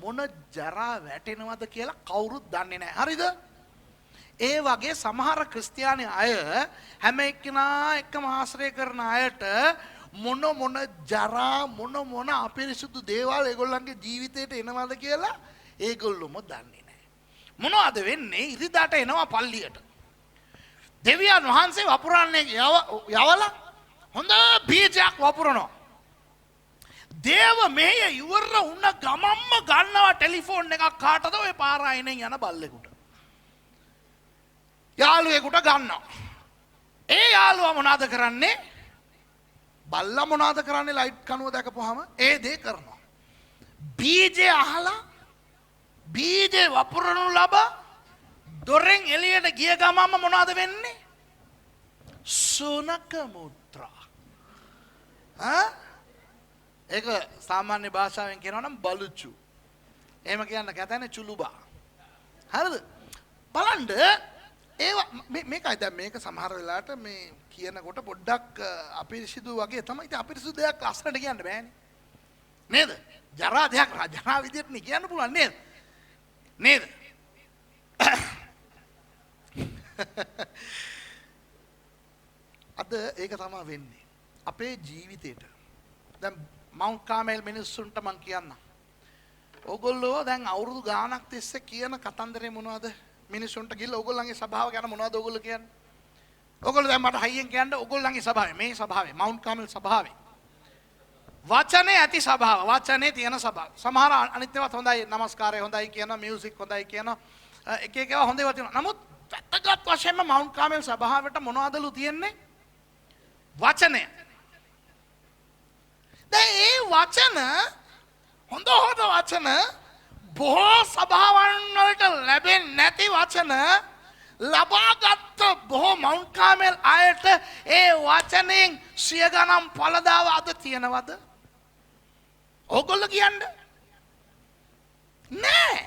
මොන ජරා වැටෙනවද කියලා කවුරුත් දන්නේ නැහැ. හරිද? ඒ වගේ සමහර ක්‍රිස්තියානි අය හැම එක්කෙනා එක්කම ආශ්‍රය කරන අයට මොන ජරා මොන අපිරිසුදු දේවල් ඒගොල්ලන්ගේ ජීවිතේට එනවද කියලා ඒගොල්ලොම දන්නේ නැහැ. මොනවද වෙන්නේ? ඉරිදාට එනවා පල්ලියට. දෙවියන් වහන්සේ වපුරන්නේ යවලා හොඳ බීජයක් වපුරනවා. දේව මෙහෙය ඉවර වුණ ගමම්ම ගන්නවා ටෙලිෆෝන් එකක් කාටද ඔය පාර අයිනෙන් යන බල්ලෙකුට. යාළුවෙකුට ගන්නවා. ඒ යාළුවා මොනවද කරන්නේ? බල්ලා මොනවද කරන්නේ? ලයිට් කනුව දැකපුවාම ඒ දේ කරනවා. බීජේ අහලා බීජේ වපුරනු ලබ දොරෙන් එළියට ගිය ගමම මොනවද වෙන්නේ? සුනක මුත්‍රා. ඒක සාමාන්‍ය භාෂාවෙන් කියනවා නම් බලුචු. එහෙම කියන්න කැතනේ චුලුබා. හරිද? බලන්න මේකයි දැන් මේක සමහර වෙලාවට මේ කියනකොට පොඩ්ඩක් අපිරිසිදු වගේ තමයි. ඉතින් අපිරිසිදු දෙයක් ලස්සනට කියන්න බෑනේ. නේද? ජරා දෙයක් ජරා විදියට නේ කියන්න පුළුවන් නේද? නේද? අද ඒක තමයි වෙන්නේ. අපේ ජීවිතේට. දැන් මවුන්ට් කාමෙල් මිනිස්සුන්ට මං කියන්නම්. ඕගොල්ලෝ දැන් අවුරුදු ගාණක් තිස්සේ කියන කතන්දරේ මොනවද? මිනිස්සුන්ට ගිහලා ඕගොල්ලන්ගේ සභාව ගැන මොනවද ඕගොල්ලෝ කියන්නේ? ඕගොල්ලෝ දැන් මට හයියෙන් කියන්න ඕගොල්ලන්ගේ සභාවේ මේ සභාවේ මවුන්ට් කාමල් සභාවේ වචනේ ඇති සභාව, වචනේ තියෙන සභාව. සමහර අනිත් ඒවාත් හොඳයි, නමස්කාරය හොඳයි කියන, මියුසික් හොඳයි කියන, එක එක ඒවා හොඳ ඒවා තියෙනවා. නමුත් වැදගත් වශයෙන්ම මවුන්ට් කාමල් සභාවට මොනවදලු තියෙන්නේ? වචනය. දැන් ඒ වචන හොඳ වචන බොහෝ සභාවන් වලට ලැබෙන්නේ නැති වචන ලබාගත් බොහෝ මවුන්ට් කාමල් අයට ඒ වචනෙන් සිය ගණන් ඵලදාව අද තියෙනවද? ඕගොල්ලෝ කියන්නේ නෑ.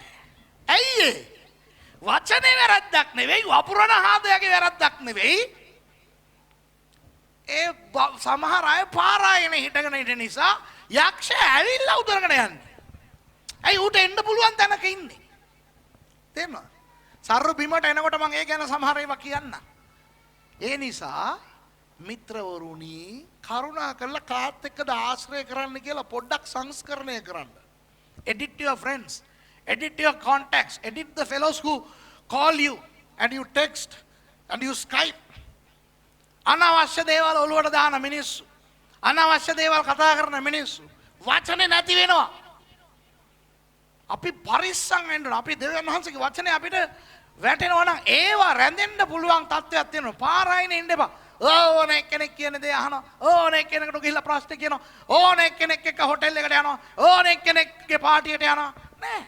ඇයි ඒ? වචනේ වැරද්දක් නෙවෙයි, වපුරන හාදයාගේ වැරද්දක් නෙවෙයි. ඒ සමහර අය පාරායන හිටගෙන ඉන්න නිසා යක්ෂයා ඇවිල්ලා උදරගෙන යන්නේ. ඇයි ඌට එන්න පුළුවන් තැනක ඉන්නේ. තේරෙනවද? සර්ව බිමට එනකොට මම ඒ ගැන සමහර ඒවා කියන්න. ඒ නිසා මිත්‍රවරුනි, කරුණා කරලා කාත් එක්කද ආශ්‍රය කරන්න කියලා පොඩ්ඩක් සංස්කරණය කරන්න. Edit your friends, edit your contacts, edit the fellows who call you and you text and you Skype. අනවශ්‍ය දේවල් ඔලුවට දාන මිනිස්සු, අනවශ්‍ය දේවල් කතා කරන මිනිස්සු වචනේ නැති වෙනවා. අපි පරිස්සම් වෙන්න ඕන. අපි දෙවියන් වහන්සේගේ වචනේ අපිට වැටෙනවා නම් ඒවා රැඳෙන්න පුළුවන් තත්ත්වයක් තියෙනවා. පාරායිනේ ඉන්න එපා. ඕන එක්කෙනෙක් කියන දේ අහනවා. ඕන එක්කෙනෙකුට ගිහිල්ලා ප්‍රශ්න කියනවා. ඕන එක්කෙනෙක් එක්ක හොටෙල් එකට යනවා. ඕන එක්කෙනෙක්ගේ පාටියට යනවා. නෑ.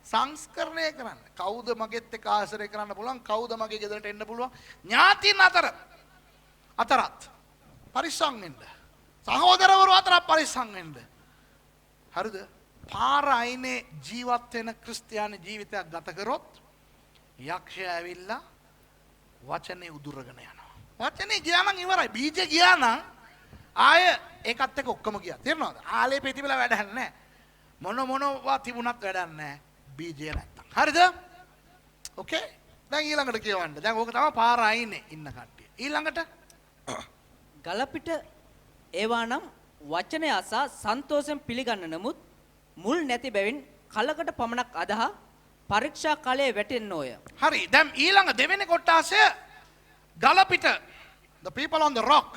සංස්කරණය කරන්න. කවුද මගෙත් එක්ක ආශ්‍රය කරන්න පුළුවන්? කවුද මගේ ගෙදරට එන්න පුළුවන්? ඥාතීන් අතරත් පරිස්සම් වෙන්න. සහෝදරවරු අතරත් පරිස්සම් වෙන්න. හරිද? පාර අයිනේ ජීවත් වෙන ක්‍රිස්තියානි ජීවිතයක් ගත කරොත් යක්ෂයා ඇවිල්ලා වචනේ උදුරගෙන යනවා. වචනේ ගියා නම් ඉවරයි. බීජ ගියා නම් ආය ඒකත් එක්ක ඔක්කොම ගියා. තේරෙනවද? ආලේ පිටිබල වැඩක් නැහැ. මොනවා තිබුණත් වැඩක් නැහැ. බීජය නැත්තම්. හරිද? ඕකේ. දැන් ඊළඟට කියවන්න. දැන් ඕක තමයි පාර අයිනේ ඉන්න කට්ටිය. ඊළඟට ගලපිට ඒවා නම් වචනය අසා සන්තෝෂයෙන් පිළිගන්න නමුත් මුල් නැති බැවින් කලකට පමණක් අදහා පරීක්ෂා කාලයේ වැටෙන්න ඕය. හරි. දැන් ඊළඟ දෙවෙනි කොටාසය ගලපිට. The people on the rock.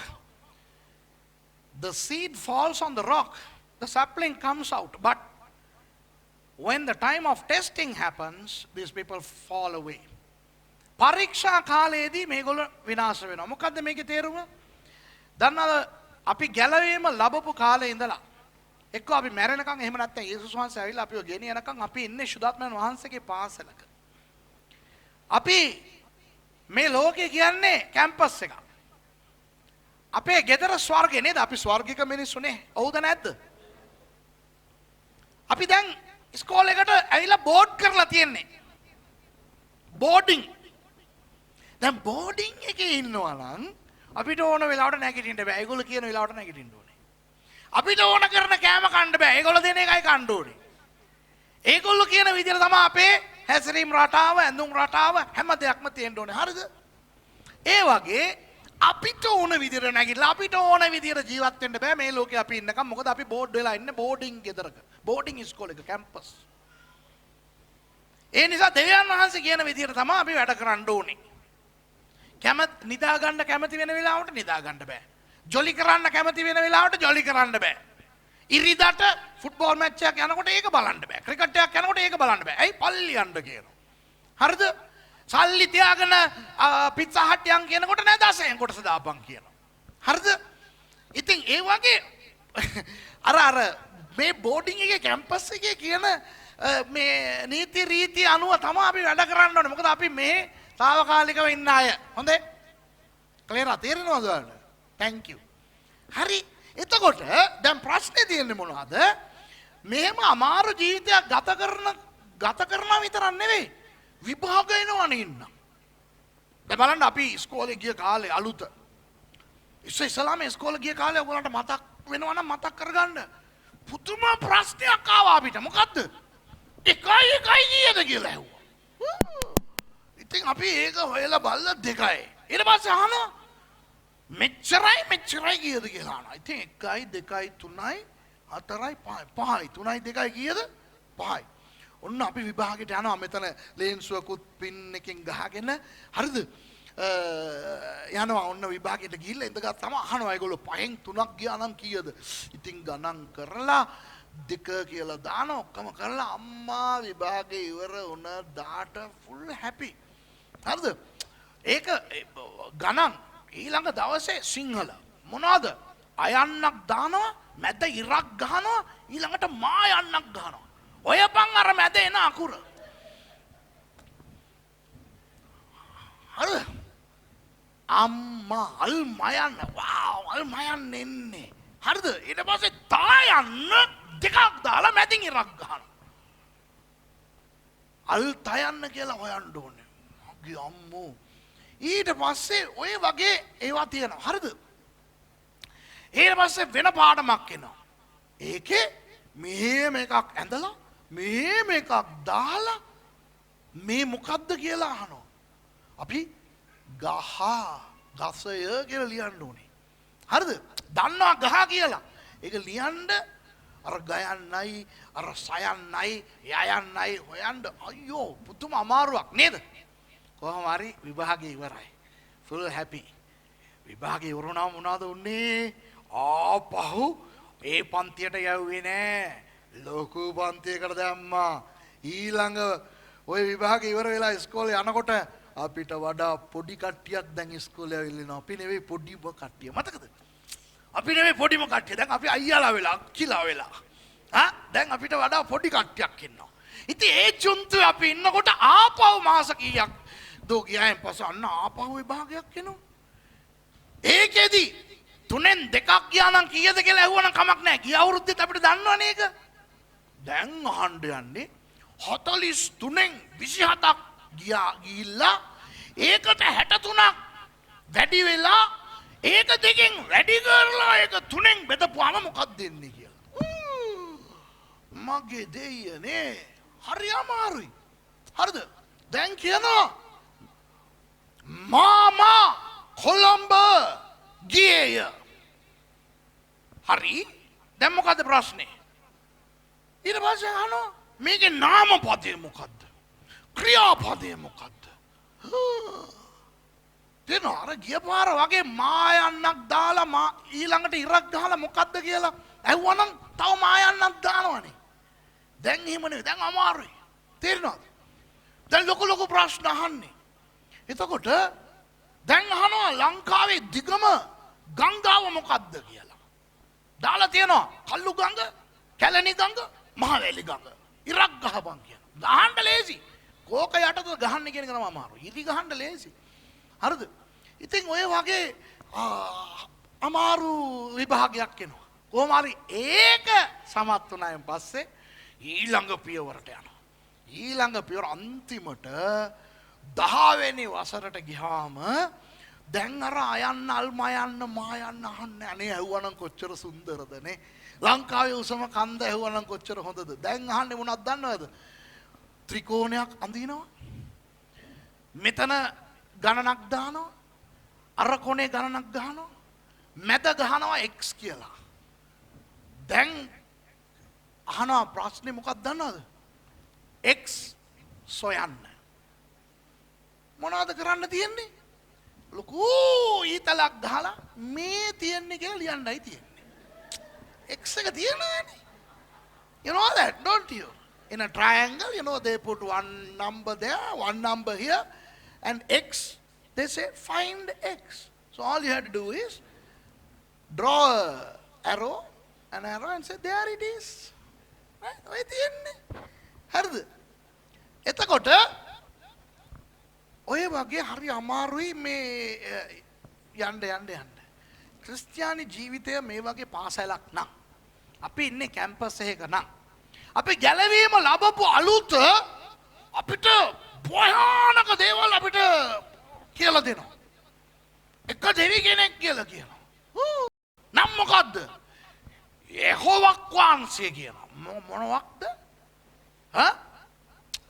The seed falls on the rock. The sapling comes out. But when the time of testing happens, these people fall away. පරීක්ෂා කාලයේදී මේගොල්ලෝ විනාශ වෙනවා. මොකද්ද මේකේ තේරුම? දන්නවද අපි ගැලවීම ලැබපු කාලේ ඉඳලා එක්ක අපි මැරෙනකන් එහෙම නැත්නම් යේසුස් වහන්සේ ඇවිල්ලා අපිව ගෙනියනකන් අපි ඉන්නේ ශුද්ධාත්මයන් වහන්සේගේ පාසලක. අපි මේ ලෝකේ කියන්නේ කැම්පස් එකක්. අපේ ගෙදර ස්වර්ගේ නේද? අපි ස්වර්ගික මිනිස්සුනේ. හවුද නැද්ද? අපි දැන් ඉස්කෝලේකට ඇවිල්ලා බෝඩ් කරලා තියෙන්නේ. බෝඩින්. දැන් බෝඩින් එකේ ඉන්නවා නම් අපිට ඕන වෙලාවට නැගිටින්න බෑ. ඒගොල්ලෝ කියන වෙලාවට නැගිටින්න ඕනේ. අපිට ඕන කරන කෑම කන්න බෑ. ඒගොල්ලෝ දෙන එකයි කන්න ඕනේ. ඒගොල්ලෝ කියන විදිහට තමයි අපේ හැසිරීම් රටාව, ඇඳුම් රටාව හැම දෙයක්ම තියෙන්න ඕනේ. හරිද? ඒ වගේ අපිට ඕන විදිහට නැගිටලා අපිට ඕන විදිහට ජීවත් වෙන්න බෑ මේ ලෝකේ අපි ඉන්නකම්. මොකද අපි බෝඩ් වෙලා ඉන්නේ බෝඩින් ගෙදරක. Boarding ඉස්කෝලේක campus. ඒ නිසා දෙවියන් වහන්සේ කියන විදිහට තමයි අපි වැඩ කරන්න ඕනේ. නිදා ගන්න කැමති වෙන වෙලාවට නිදා ගන්න බෑ. ජොලි කරන්න කැමති වෙන වෙලාවට ජොලි කරන්න බෑ. ඉරිදට ෆුට්බෝල් මැච් එකක් යනකොට ඒක බලන්න බෑ. ක්‍රිකට් එකක් යනකොට ඒක බලන්න බෑ. ඇයි? පල්ලි යන්න කියනවා. හරිද? සල්ලි තියාගෙන පිට්සා හට් යන් කියනකොට නෑ 10න් කොටස දාපන් කියනවා. හරිද? ඉතින් ඒ වගේ අර මේ බෝඩින් එකේ කැම්පස් එකේ කියන මේ නීති රීති අනුව තමයි අපි වැඩ කරන්න ඕනේ. මොකද අපි මේ తాවකාලිකව ඉන්න අය. හොඳේ? ක්ලියර් තේරෙනවද ඔයාලට? thank you. හරි. එතකොට දැන් ප්‍රශ්නේ තියෙන්නේ මොනවද? මෙහෙම අමාරු ජීවිතයක් ගත කරනවා විතරක් නෙවෙයි. විභාග එනවනේ ඉන්න. දැන් බලන්න අපි ඉස්කෝලේ ගිය කාලේ අලුත. ඉස්සෙල්ලාම ඉස්කෝලේ ගිය කාලේ ඔයගොල්ලන්ට මතක් වෙනවා නම් මතක් කරගන්න. පුදුම ප්‍රශ්නයක් ආවා අපිට. මොකද්ද? එකයි කීයද කියලා ඇහුවා. ඉතින් අපි ඒක හොයලා බලලා 2යි. ඊට පස්සේ අහනවා මෙච්චරයි කීයද කියලා අහනවා. ඉතින් 1යි 2යි 3යි 4යි 5යි 3යි 2යි කීයද? 5යි. ඔන්න අපි විභාගයට යනවා මෙතන ලේන්සුවකුත් පින් එකෙන් ගහගෙන. හරිද? යනවා ඔන්න විභාගයට ගිහිල්ලා ඉඳගත්තාම අහනවා ඒගොල්ලෝ 5න් 3ක් ගියා නම් කීයද? ඉතින් ගණන් කරලා 2 කියලා දාන ඔක්කොම කරලා අම්මා විභාගේ ඉවර වුණ දාට ෆුල් හැපි. හරිද? ඒක ගණන් ඊළඟ දවසේ සිංහල මොනවාද? අයන්නක් දානවා මැද ඉරක් ගහනවා ඊළඟට මා යන්නක් ගහනවා. ඔය පන් අර මැද එන අකුර. හරිද? අම්මා අල් මයන්න වාව් අල් මයන්න එන්නේ. හරිද? ඊට පස්සේ තා යන්න දෙකක් දාලා මැදින් ඉරක් ගහනවා. අල් තයන්න කියලා හොයන්න ඕනේ. මගේ අම්මෝ. ඊට පස්සේ ඔය වගේ ඒවා තියෙනවා. හරිද? ඊට පස්සේ වෙන පාඩමක් එනවා. ඒකේ මෙහෙම එකක් ඇඳලා මෙහෙම එකක් දාලා මේ මොකද්ද කියලා අහනවා. අපි ගසය කියලා ලියන්න ඕනේ. හරිද? දන්නවා ගහ කියලා. ඒක ලියන්න අර ගයන්නයි අර සයන්නයි යයන්නයි හොයන්න අයියෝ පුදුම අමාරුවක් නේද? කොහොම හරි විභාගේ ඉවරයි. ෆුල් හැපි. විභාගේ ඉවරුණා මොනවද උන්නේ? ආපහු ඒ පන්තියට යවුවේ නෑ. ලොකු පන්තියකට දැම්මා. ඊළඟ ওই විභාගේ ඉවර වෙලා ඉස්කෝලේ යනකොට අපිට වඩා පොඩි කට්ටියක් දැන් ඉස්කෝලේ ඇවිල්ලා ඉනවා. අපි නෙවෙයි පොඩිම කට්ටිය. මතකද? අපි නෙවෙයි පොඩිම කට්ටිය. දැන් අපි අයියාලා වෙලා, අක්කිලා වෙලා. දැන් අපිට වඩා පොඩි කට්ටියක් ඉන්නවා. ඉතින් ඒ චුන්තු අපි ඉන්නකොට ආපහු මාස කීයක් දෝ ගියායින් පස්සේ අන්න ආපහු විභාගයක් එනවා. ඒකෙදි 3න් 2ක් ගියා නම් කීයද කියලා ඇහුවනම් කමක් නැහැ. ගිය අවුරුද්දෙත් අපිට දන්නවනේ ඒක. දැන් අහන්න යන්නේ 43න් 27ක් ගිහිල්ලා ඒකට 63ක් වැඩි වෙලා ඒක දෙකෙන් වැඩි කරලා ඒක 3න් බෙදපුවාම මොකක්ද දෙන්නේ කියලා. මගේ දෙයියනේ හරි අමාරුයි. හරිද? දැන් කියනවා මාමා කොළඹ ගියේය. හරි? දැන් මොකද්ද ප්‍රශ්නේ? ඊට පස්සේ අහනවා මේකේ නාමපදය මොකද්ද? ක්‍රියාපදය මොකද්ද? දෙන අර ගිය පාර වගේ මා යන්නක් දාලා මා ඊළඟට ඉරක් ගහලා මොකද්ද කියලා ඇහුවනම් තව මා යන්නක් දානවනේ. දැන් එහෙම නෙවෙයි. දැන් අමාරුයි. තේරෙනවද? දැන් ලොකු ප්‍රශ්න අහන්නේ. එතකොට දැන් අහනවා ලංකාවේ දිගම ගංගාව මොකද්ද කියලා. දාලා තියෙනවා කල්ලු ගඟ, කැලණි ගඟ, මහවැලි ගඟ. ඉරක් ගහපන් කියනවා. ගහන්න ලේසි. කෝක යටද ගහන්න කියන එක තමයි අමාරු. ඉරි ගහන්න ලේසි. හරිද? ඉතින් ඔය වගේ අමාරු විභාගයක් එනවා. කොහොම හරි ඒක සමත් වුණායින් පස්සේ ඊළඟ පියවරට යනවා. ඊළඟ පියවර අන්තිමට 10 වෙනි වසරට ගියාම දැන් අර අයන්න අල්මයන්න මායන්න අහන්නේ අනේ ඇහුවනම් කොච්චර සුන්දරද නේ. ලංකාවේ උසම කන්ද ඇහුවනම් කොච්චර හොඳද. දැන් අහන්නේ මොනවද දන්නවද? ත්‍රිකෝණයක් අඳිනවා. මෙතන ගණනක් දානවා. අර කොනේ ගණනක් ගහනවා. මැද ගහනවා x කියලා. දැන් අහනවා ප්‍රශ්නේ මොකක්ද දන්නවද? x සොයන්න. මොනවද කරන්න තියෙන්නේ? ලොකු ඊතලක් ගහලා මේ තියෙන්නේ කියලා ලියන්නයි තියෙන්නේ. x එක තියෙනවනේ. You know that, don't you? In a triangle, you know, they put one number there, one number here, and x, they say find x. So all you have to do is draw an arrow and say there it is. Right? ඔය තියෙන්නේ. හරිද? එතකොට ඔය වගේ හරි අමාරුයි මේ යන්න. ක්‍රිස්තියානි ජීවිතය මේ වගේ පාසලක් නම් අපි ඉන්නේ කැම්පස් එකක නම් අපි ගැලවීම ලැබපු අලුත අපිට භයානක දේවල් අපිට කියලා දෙනවා. එක දෙවි කෙනෙක් කියලා කියනවා. නම් මොකද්ද? යෙහෝවක් වහන්සේ කියනවා. මොනවක්ද?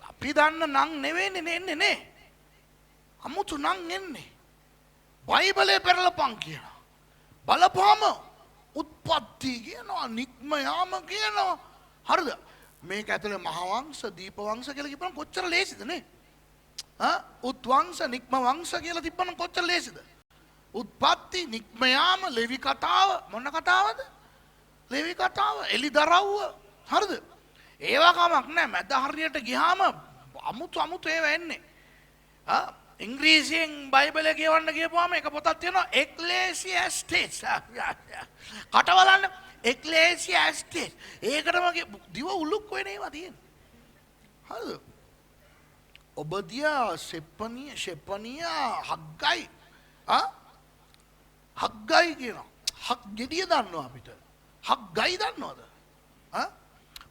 අපි දන්න නම් නෙවෙයිනේ එන්නේ නේ. අමුතු නම් එන්නේ. බයිබලේ පෙරලපන් කියනවා. බලපුවම උත්පත්ති කියනවා, නික්ම යාම කියනවා. හරිද? මේක ඇතුලේ මහවංශ, දීපවංශ කියලා කියපුවම කොච්චර ලේසිද නේ? උත්වංශ නික්ම වංශ කියලා තිබ්බනම් කොච්චර ලේසිද? උත්පත්ති නික්ම යාම ලෙවි කතාව මොන කතාවද? ලෙවි කතාව එලිදරව්ව හරිද? ඒවා කමක් නැහැ. මැද හරියට ගියාම අමුතු ඒවා එන්නේ. ඉංග්‍රීසියෙන් බයිබලය කියවන්න කියපුවාම එක පොතක් තියෙනවා එක්ලේසියාස්ටිස්. කටවලන්න එක්ලේසියාස්ටිස්. ඒකටම දිව උලුක් වෙන ඒවා තියෙනවා. හරිද? ඔබදියා ෂෙප්පනිය හග්ගයි හග්ගයි කියනවා. හක් ගෙඩිය දන්නවා අපිට. හග්ගයි දන්නවද?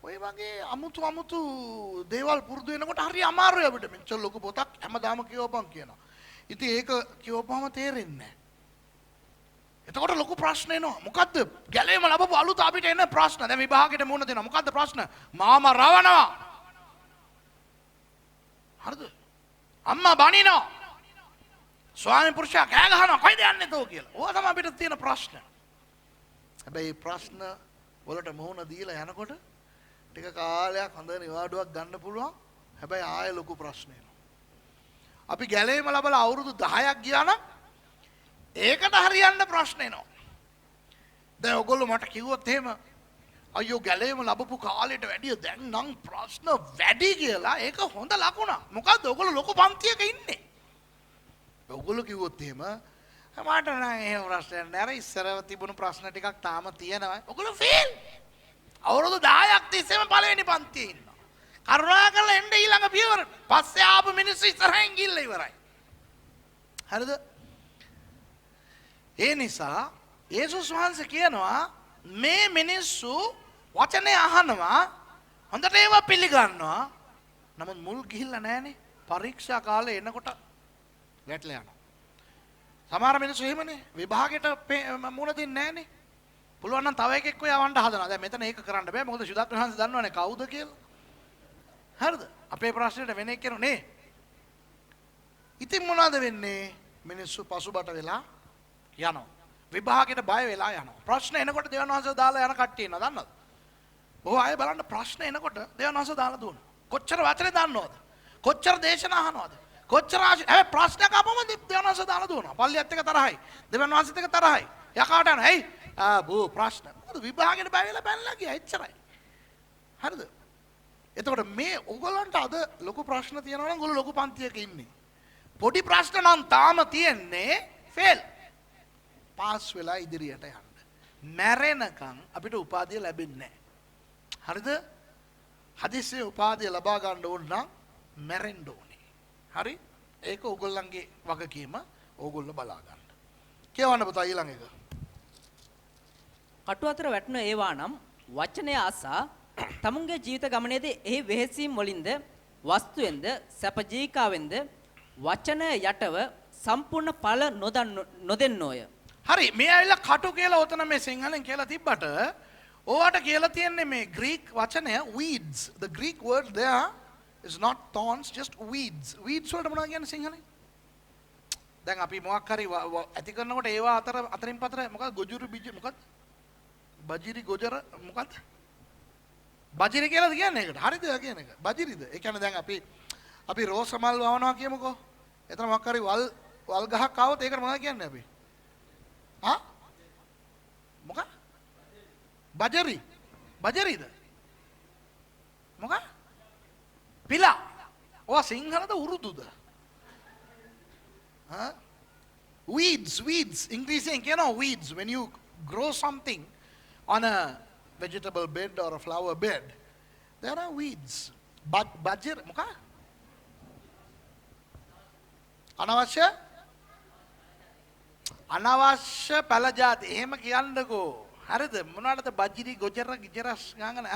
ඔය වගේ අමුතු දේවල් පුරුදු වෙනකොට හරි අමාරුයි අපිට. මෙච්චර ලොකු පොතක් හැමදාම කියවපන් කියනවා. ඉතින් ඒක කියවපුවම තේරෙන්නේ නැහැ. එතකොට ලොකු ප්‍රශ්න එනවා. මොකද්ද? ගැලේම ලැබපු අලුත අපිට එන ප්‍රශ්න. දැන් විභාගෙට මුහුණ දෙනවා. මොකද්ද ප්‍රශ්න? මාම රවනවා. හරිද? අම්මා බනිනවා. ස්වාමි පුරුෂයා කෑ ගහනවා. කොයිද යන්නේ තෝ කියලා. ඕවා තමයි අපිට තියෙන ප්‍රශ්න. හැබැයි මේ ප්‍රශ්න වලට මුහුණ දීලා යනකොට ටික කාලයක් හොඳ නිවාඩුවක් ගන්න පුළුවන්. හැබැයි ආයෙ ලොකු ප්‍රශ්න එනවා. අපි ගැලේම ලබලා අවුරුදු 10ක් ගියා නම් ඒකට හරියන්න ප්‍රශ්න එනවා. දැන් ඔයගොල්ලෝ මට කිව්වොත් එහෙම අයියෝ ගැලේම ලැබපු කාලෙට වැඩිය දැන් නම් ප්‍රශ්න වැඩි කියලා ඒක හොඳ ලකුණක්. මොකද්ද? ඔයගොල්ලෝ ලොකු පන්තියක ඉන්නේ. ඔයගොල්ලෝ කිව්වොත් එහෙම මට නම් එහෙම ප්‍රශ්නයක් නෑ. අර ඉස්සරව තිබුණු ප්‍රශ්න ටිකක් තාම තියෙනවා. ඔයගොල්ලෝ ෆේල්. අවුරුදු 10ක් තිස්සේම පළවෙනි පන්තියේ ඉන්නවා. කරුණාකරලා එන්න ඊළඟ පියවරට. පස්සේ ආපු මිනිස්සු ඉස්සරහින් ගිල්ල ඉවරයි. හරිද? ඒ නිසා යේසුස් වහන්සේ කියනවා මේ මිනිස්සු වචනේ අහනවා හොඳට ඒවා පිළිගන්නවා. නමුත් මුල් ගිහිල්ලා නැහනේ. පරීක්ෂා කාලේ එනකොට වැටලා යනවා. සමහර මිනිස්සු එහෙමනේ විභාගෙට මුණ දෙන්නේ නැහනේ. පුළුවන් නම් තව එකෙක් යවන්න හදනවා. දැන් මෙතන ඒක කරන්න බෑ. මොකද සුදත් වහන්සේ දන්නවනේ කවුද කියලා. හරිද? අපේ ප්‍රශ්නෙට වෙන එක්කෙනු නේ. ඉතින් මොනවද වෙන්නේ? මිනිස්සු පසුබට වෙලා යනවා. විභාගෙට බය වෙලා යනවා. ප්‍රශ්න එනකොට දෙවියන් වහන්සේ දාලා යන කට්ටිය ඉන්නවා දන්නවද? ඔය අය බලන්න ප්‍රශ්න එනකොට දෙවියන් වහන්සේ දාලා දුන්නා. කොච්චර වචනේ දන්නවද? කොච්චර දේශනා අහනවද? කොච්චර හැබැයි ප්‍රශ්නයක් ආපම දෙවියන් වහන්සේ දාලා දුන්නා. පල්ලියත් එක තරහයි. දෙවියන් වහන්සේත් එක තරහයි. යකාට යනවා. එයි බෝ ප්‍රශ්න. මොකද විභාගෙට බය වෙලා පැනලා ගියා එච්චරයි. හරිද? එතකොට මේ ඔයගොල්ලන්ට අද ලොකු ප්‍රශ්න තියෙනවා නම් ඔයගොල්ලෝ ලොකු පන්තියක ඉන්නේ. පොඩි ප්‍රශ්න නම් තාම තියෙන්නේ ෆේල්. පාස් වෙලා ඉදිරියට යන්න. මැරෙනකන් අපිට උපාධිය ලැබෙන්නේ නැහැ. හරිද? හදිස්සියේ උපාධිය ලබා ගන්න ඕන නම් මැරෙන්න ඕනේ. හරි? ඒක ඕගොල්ලන්ගේ වගකීම. ඕගොල්ලෝ බලා ගන්න. කියවන්න පුතා ඊළඟ එක. කටු අතර වැටෙන ඒවා නම් වචනය අසා තමුන්ගේ ජීවිත ගමනේදී එහි වෙහෙසීම් වලින්ද වස්තුවෙන්ද සැප ජීවිකාවෙන්ද වචන යටව සම්පූර්ණ ඵල නොදෙන්නෝය. හරි මේ ඇවිල්ලා කටු කියලා ඔතන මේ සිංහලෙන් කියලා තිබ්බට ඕවට කියලා තියන්නේ මේ ග්‍රීක් වචනය weeds. The Greek word there is not thorns, just weeds. Weeds වලට මොනවද කියන්නේ සිංහලෙන්? දැන් අපි මොකක් හරි ඇති කරනකොට ඒවා අතරින් පතර මොකක්ද ගොජුරු බීජ මොකක්ද? බජිරි ගොජර මොකක්ද? බජිරි කියලාද කියන්නේ ඒකට? හරිද කියන එක? බජිරිද? ඒ කියන්නේ දැන් අපි රෝස මල් වවනවා කියමුකෝ. එතන මොකක් හරි වල් ගහක් ආවොත් ඒකට මොනවද කියන්නේ අපි? මොකක්? බජරි. බජරිද? මොකක්? පිලා. ඔය සිංහලද උරුදුද? Weeds. ඉංග්‍රීසියෙන් කියනවා weeds. When you grow something on a vegetable bed or a flower bed, there are weeds. Bajir මොකක්? අනවශ්‍ය පැල જાති එහෙම කියන්නකෝ. හරිද? මොනවටද බජිරි ගොජර ගිජරස් ගාගෙන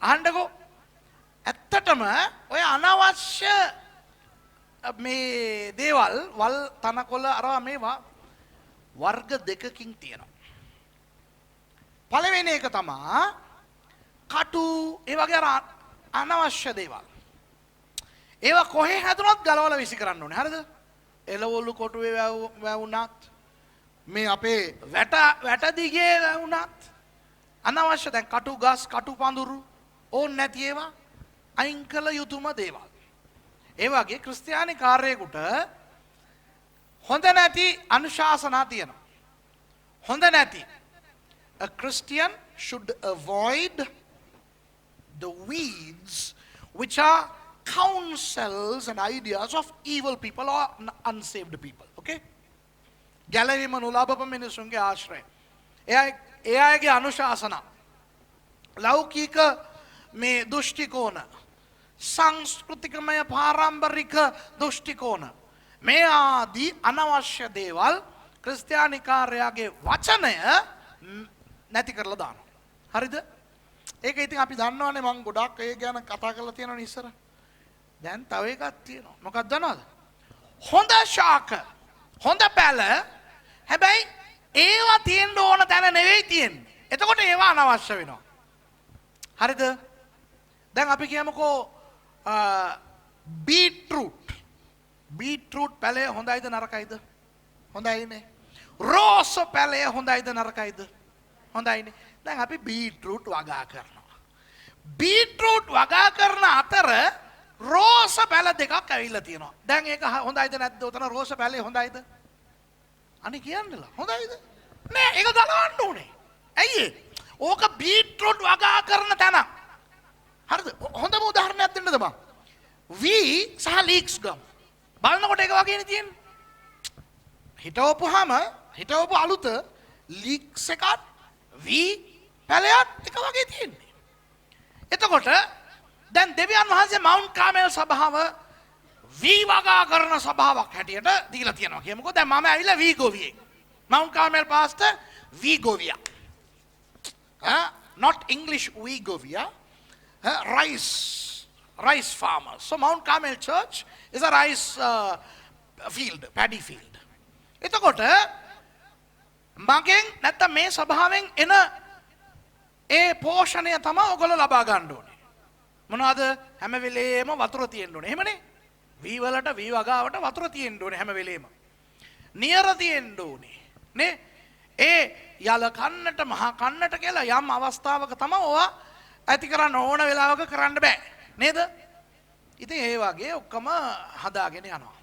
අහන්නකෝ. ඇත්තටම ඔය අනවශ්‍ය මේ දේවල් වල් තනකොළ අරවා මේවා වර්ග දෙකකින් තියෙනවා. පළවෙනි එක තමයි කටු ඒ වගේ අර අනවශ්‍ය දේවල්. ඒවා කොහේ හැදුනත් ගලවලා විසි කරන්න ඕනේ. හරිද? එළවලු කොටුවේ වැවුනත් මේ අපේ වැට දිගේ වැවුනත් අනවශ්‍ය දැන් කටු ගස් කටු පඳුරු ඕන් නැති ඒවා අයින් කළ යුතුම දේවල්. ඒ වගේ ක්‍රිස්තියානි කාර්යයකට හොඳ නැති අනුශාසනා තියෙනවා. හොඳ නැති. A Christian should avoid the weeds which are counsels and ideas of evil people or unsaved people. Okay? ගැලවීම නොලබපු මිනිසුන්ගේ ආශ්‍රය. ඒ අයගේ අනුශාසනා. ලෞකික මේ දෘෂ්ටිකෝණ. සංස්කෘතිකමය පාරම්පරික දෘෂ්ටිකෝණ. මේ ආදී අනවශ්‍ය දේවල් ක්‍රිස්තියානිකාරයාගේ වචනය නැති කරලා දානවා. හරිද? ඒක ඉතින් අපි දන්නවනේ මම ගොඩක් ඒ ගැන කතා කරලා තියෙනවනේ ඉස්සර. දැන් තව එකක් තියෙනවා. මොකක්ද දන්නවද? හොඳ ශාක, හොඳ පැල. හැබැයි ඒවා තියෙන්න ඕන තැන නෙවෙයි තියෙන්නේ. එතකොට ඒවා අනවශ්‍ය වෙනවා. හරිද? දැන් අපි කියමුකෝ බීට්‍රූට්. බීට්‍රූට් පැලය හොඳයිද නරකයිද? හොඳයිනේ. රෝස පැලය හොඳයිද නරකයිද? හොඳයිනේ. දැන් අපි බීට්‍රූට් වගා කරනවා. බීට්‍රූට් වගා කරන අතර රෝස පැල දෙකක් ඇවිල්ලා තියෙනවා. දැන් ඒක හොඳයිද නැද්ද? උතන රෝස පැලේ හොඳයිද? අනේ කියන්නලා හොඳයිද? නෑ ඒක ගලවන්න ඕනේ. ඇයි ඒ? ඕක බීට්‍රූට් වගා කරන තැන. හරිද? හොඳම උදාහරණයක් දෙන්නද බං? වී සහ ලීක්ස් ගම්. බලනකොට ඒක වගේනේ තියෙන්නේ. හිටවපු අලුත ලීක්ස් එකත් වී පැලයත් එක වගේ තියෙන්නේ. එතකොට දැන් දෙවියන් වහන්සේ මවුන්ට් කාමෙල් සභාව වී වගා කරන සභාවක් හැටියට දීලා තියෙනවා කියමුකෝ. දැන් මම ඇවිල්ලා වී ගොවියෙක්. මවුන්ට් කාමෙල් පාස්ටර් වී ගොවියා. Not English wee govia. Rice farmers. So Mount Carmel Church is a rice field, paddy field. එතකොට මගෙන් නැත්නම් මේ සභාවෙන් එන ඒ පෝෂණය තමයි ඔයගොල්ලෝ ලබා ගන්න ඕනේ. මොනවද? හැම වෙලේම වතුර තියෙන්න ඕනේ. එහෙමනේ. වී වලට වී වගාවට වතුර තියෙන්න ඕනේ හැම වෙලේම. නියර තියෙන්න ඕනේ. නේ? ඒ යල කන්නට මහ කන්නට කියලා යම් අවස්ථාවක තමයි ඕවා ඇති කරන්න ඕන වෙලාවක කරන්න බෑ. නේද? ඉතින් ඒ වගේ ඔක්කොම හදාගෙන යනවා.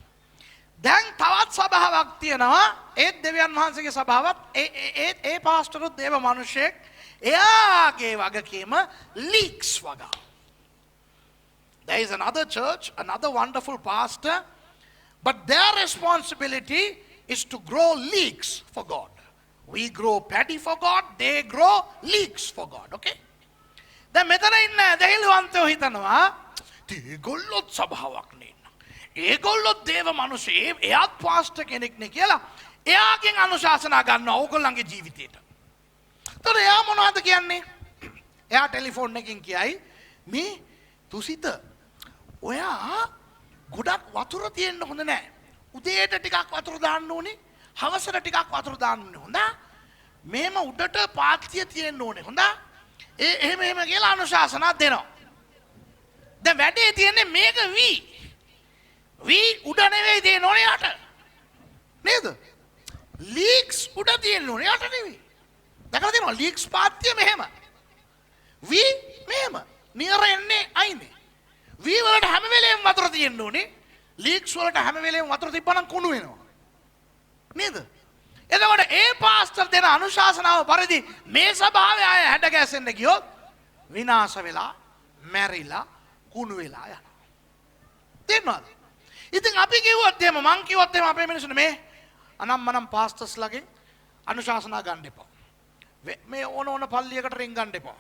දැන් තවත් සභාවක් තියෙනවා. ඒත් දෙවියන් වහන්සේගේ සභාවත් ඒ පාස්ටරුත් දේව මිනිසෙක්. එයාගේ වගකීම ලීක්ස් වගා. There is another church, another wonderful pastor, but their responsibility is to grow leeks for God. We grow paddy for God, they grow leeks for God. Okay? දැන් මෙතන ඉන්න දෙහිල්වන්තයෝ හිතනවා ඒගොල්ලොත් සභාවක් නේ. ඒගොල්ලොත් දේව මිනිස්සු එයාත් පාස්ටර් කෙනෙක් නේ කියලා එයාගෙන් අනුශාසනා ගන්නවා ඕගොල්ලන්ගේ ජීවිතේට. ඒතර එයා මොනවද කියන්නේ? එයා ටෙලිෆෝන් එකකින් කියයි මේ තුසිත ඔයා ගොඩක් වතුර තියෙන්න හොඳ නැහැ. උදේට ටිකක් වතුර දාන්න ඕනේ. හවසට ටිකක් වතුර දාන්න ඕනේ. හොඳා? මේම උඩට පාත්‍ය තියෙන්න ඕනේ. හොඳා? එහෙම කියලා අනුශාසනා දෙනවා. දැන් වැඩේ තියෙන්නේ මේක වී උඩ නෙවෙයි තියෙන්න ඕනේ යට. නේද? ලීක්ස් උඩ තියෙන්න ඕනේ යට නෙවෙයි. දැකලා තියෙනවා ලීක්ස් පාත්‍ය මෙහෙම. වී මෙහෙම. නියර එන්නේ අයිනේ. වී වලට හැම වෙලේම වතුර තියෙන්න ඕනේ. ලීක්ස් වලට හැම වෙලේම වතුර තිබ්බනම් කුණු වෙනවා. නේද? එතකොට ඒ පාස්ටර් දෙන අනුශාසනාව පරිදි මේ සභාවේ අය හැඩ ගැසෙන්න ගියොත් විනාශ වෙලා මැරිලා කුණු වෙලා යනවා. තේරුණාද? ඉතින් අපි කිව්වොත් එහෙම මං කිව්වොත් එහෙම අපේ මිනිස්සුන්ට මේ අනම්මනම් පාස්ටර්ස්ලාගෙන් අනුශාසනා ගන්න එපා. මේ ඕන පල්ලියකට රින් ගන්න එපා.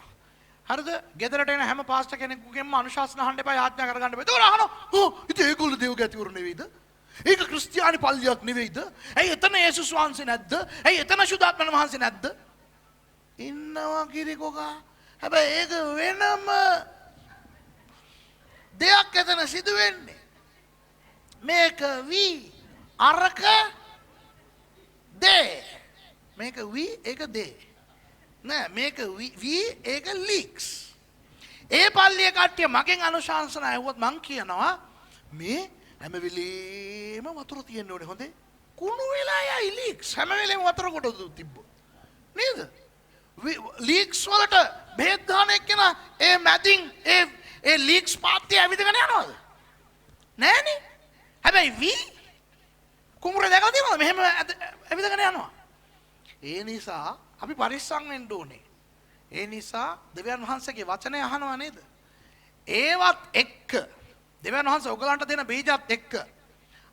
හරිද? ගෙදරට එන හැම පාස්ටර් කෙනෙකුගෙන්ම අනුශාසනා අහන්න එපා, යාඥා කරගන්න එපා. ඒක අහනවා. ඉතින් ඒගොල්ලෝ දේව ගැතිවරු නෙවෙයිද? ඒක ක්‍රිස්තියානි පල්ලියක් නෙවෙයිද? ඇයි එතන යේසුස් වහන්සේ නැද්ද? ඇයි එතන සුදාත්මන වහන්සේ නැද්ද? ඉන්නවා කිරිකොකා. හැබැයි ඒක වෙනම දෙයක් එතන සිදු වෙන්නේ. මේක වී අරක දේ. මේක වී ඒක දේ. නෑ මේක වී ඒක ලීක්ස්. ඒ පල්ලිය කට්ටිය මගෙන් අනුශාසනා ඇහුවොත් මං කියනවා මේ හැම වෙලේම වතුර තියෙන්න ඕනේ. හොඳේ කුණු වෙලා යයි ලීක්ස්. හැම වෙලේම වතුර කොට තිබ්බොත් නේද? ලීක්ස් වලට බෙහෙත් ගන්න එක්කන ඒ මැදින් ඒ ලීක්ස් පාත්‍ය ඇවිදගෙන යනවාද? නෑනේ. හැබැයි වී කුඹුර දැකලා තියෙනවද? මෙහෙම ඇවිදගෙන යනවා. ඒ නිසා අපි පරිස්සම් වෙන්න ඕනේ. ඒ නිසා දෙවියන් වහන්සේගේ වචනය අහනවා නේද? ඒවත් එක්ක දෙවියන් වහන්සේ ඔයගලන්ට දෙන බීජත් එක්ක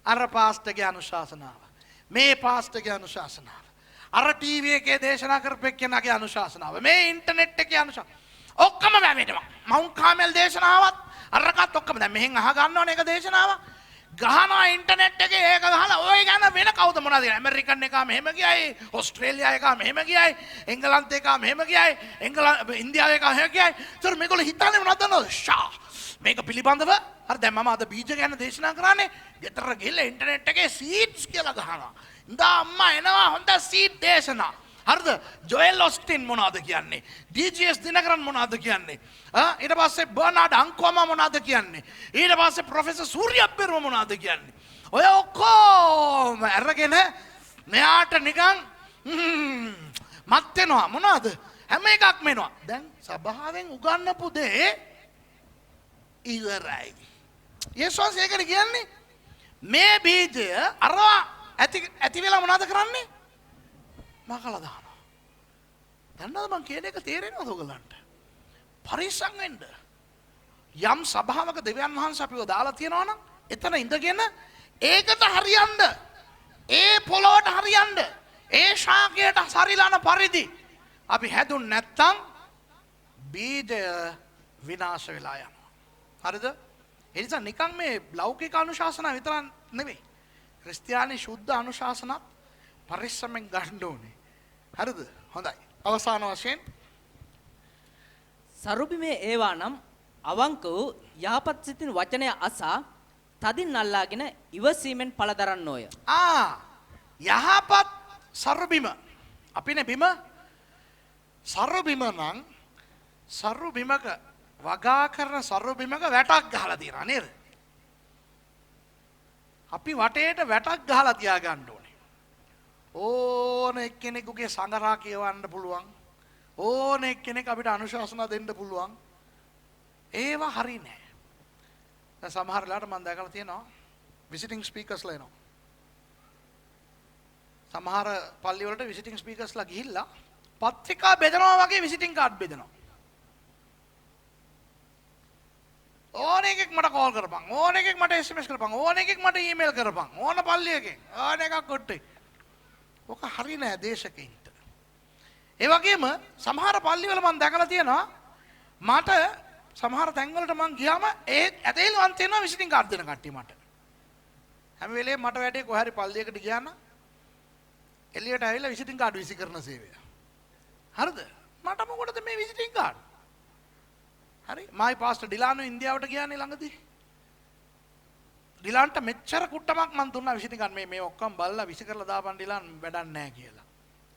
අර පාස්ටර්ගේ අනුශාසනාව, මේ පාස්ටර්ගේ අනුශාසනාව, අර ටීවී එකේ දේශනා කරපෙන්නගේ අනුශාසනාව, මේ ඉන්ටර්නෙට් එකේ අනුශාසනාව ඔක්කොම වැවෙනවා. මවුන් කාමෙල් දේශනාවත් අරකට ඔක්කොම දැන් මෙහෙන් අහ ගන්නවනේ එක දේශනාවක්. ගහනවා ඉන්ටර්නෙට් එකේ ඒක ගහලා ඔය ගැන වෙන කවුද මොනවද කියන්නේ? ඇමරිකන් එකා මෙහෙම ගියයි, ඕස්ට්‍රේලියා එකා මෙහෙම ගියයි, එංගලන්ත එකා මෙහෙම ගියයි, ඉන්දියාව එකා මෙහෙම ගියයි. ඒතර මේගොල්ලෝ හිතන්නේ මොනවද දන්නවද? ෂා මේක පිළිබඳව අර දැන් මම අද බීජ ගැන දේශනා කරන්නේ. ගෙදර ගිහලා ඉන්ටර්නෙට් එකේ සීඩ්ස් කියලා ගහනවා. ඉඳා අම්මා එනවා හොඳ සීඩ් දේශනා. හරිද? ජොයල් ඔස්ටින් මොනවද කියන්නේ? ඩීජීඑස් දිනකරන් මොනවද කියන්නේ? ඊට පස්සේ බර්නාඩ් අංකොම මොනවද කියන්නේ? ඊට පස්සේ ප්‍රොෆෙසර් සූර්යප්පෙරුව මොනවද කියන්නේ? ඔය ඔක්කොම අරගෙන මෙයාට නිකන් මත් වෙනවා මොනවද? හැම එකක්ම එනවා. දැන් සභාවෙන් උගන්වපු දේ ඉවරයි. යේසුස් ඒකනේ කියන්නේ මේ බීජය අරවා ඇති වෙලා මොනවද කරන්නේ? මකලා දානවා. දන්නවද මං කියන එක තේරෙනවද ඔයගලන්ට? පරිස්සම් වෙන්න. යම් සභාවක දෙවියන් වහන්සේ අපිව දාලා තියෙනවා නම් එතන ඉඳගෙන ඒකට හරියන්න, ඒ පොළොවට හරියන්න, ඒ ශාකයට සරිලන පරිදි අපි හැදුන් නැත්තම් බීජය විනාශ වෙලා යනවා. හරිද? ඒ නිසා නිකන් මේ ලෞකික අනුශාසනා විතර නෙවෙයි. ක්‍රිස්තියානි ශුද්ධ අනුශාසනත් පරිස්සමෙන් ගන්න ඕනේ. හරිද? හොඳයි. අවසාන වශයෙන් සරුබිමේ ඒවා නම් අවංක වූ යහපත් සිතින් වචනය අසා තදින් අල්ලාගෙන ඉවසීමෙන් පළ දරන්නෝය. යහපත් සරුබිම. අපිනේ බිම සරුබිම නම් සරුබිමක වගා කරන සරුබිමක වැටක් ගහලා තියෙනවා නේද? අපි වටේට වැටක් ගහලා තියාගන්න ඕනේ. ඕන එක්කෙනෙකුගේ සංගරා කියවන්න පුළුවන්. ඕන එක්කෙනෙක් අපිට අනුශාසනා දෙන්න පුළුවන්. ඒවා හරි නෑ. දැන් සමහර වෙලාවට මම දැකලා තියෙනවා විසිටිං ස්පීකර්ස්ලා එනවා. සමහර පල්ලි වලට විසිටිං ස්පීකර්ස්ලා ගිහිල්ලා පත්‍රිකා බෙදනවා වගේ විසිටිං කාඩ් බෙදනවා. ඕන එකෙක් මට කෝල් කරපන්, ඕන එකෙක් මට SMS කරපන්, ඕන එකෙක් මට ඊමේල් කරපන්, ඕන පල්ලියකින් ඕන එකක් කොට්ටේ. ඔක හරි නෑ දේශකයින්ට. ඒ වගේම සමහර පල්ලිවල මම දැකලා තියෙනවා මට සමහර තැන්වලට මං ගියාම ඒ ඇතේල වන් තියෙනවා විසිටිං කාඩ් දෙන කට්ටිය මට. හැම වෙලේම මට වැඩේ කොහේ හරි පල්ලියකට ගියා නම් එළියට ඇවිල්ලා විසිටිං කාඩ් විසි කරන සේවය. හරිද? මට මොකටද මේ විසිටිං කාඩ්? හරි මයි පාස්ටර් ඩිලානෝ ඉන්දියාවට ගියානේ ළඟදී. ඩිලාන්ට මෙච්චර කුට්ටමක් මන් දුන්නා විසිටිං කාඩ් මේ ඔක්කොම බලලා විසි කරලා දාපන් ඩිලාන් වැඩක් නැහැ කියලා.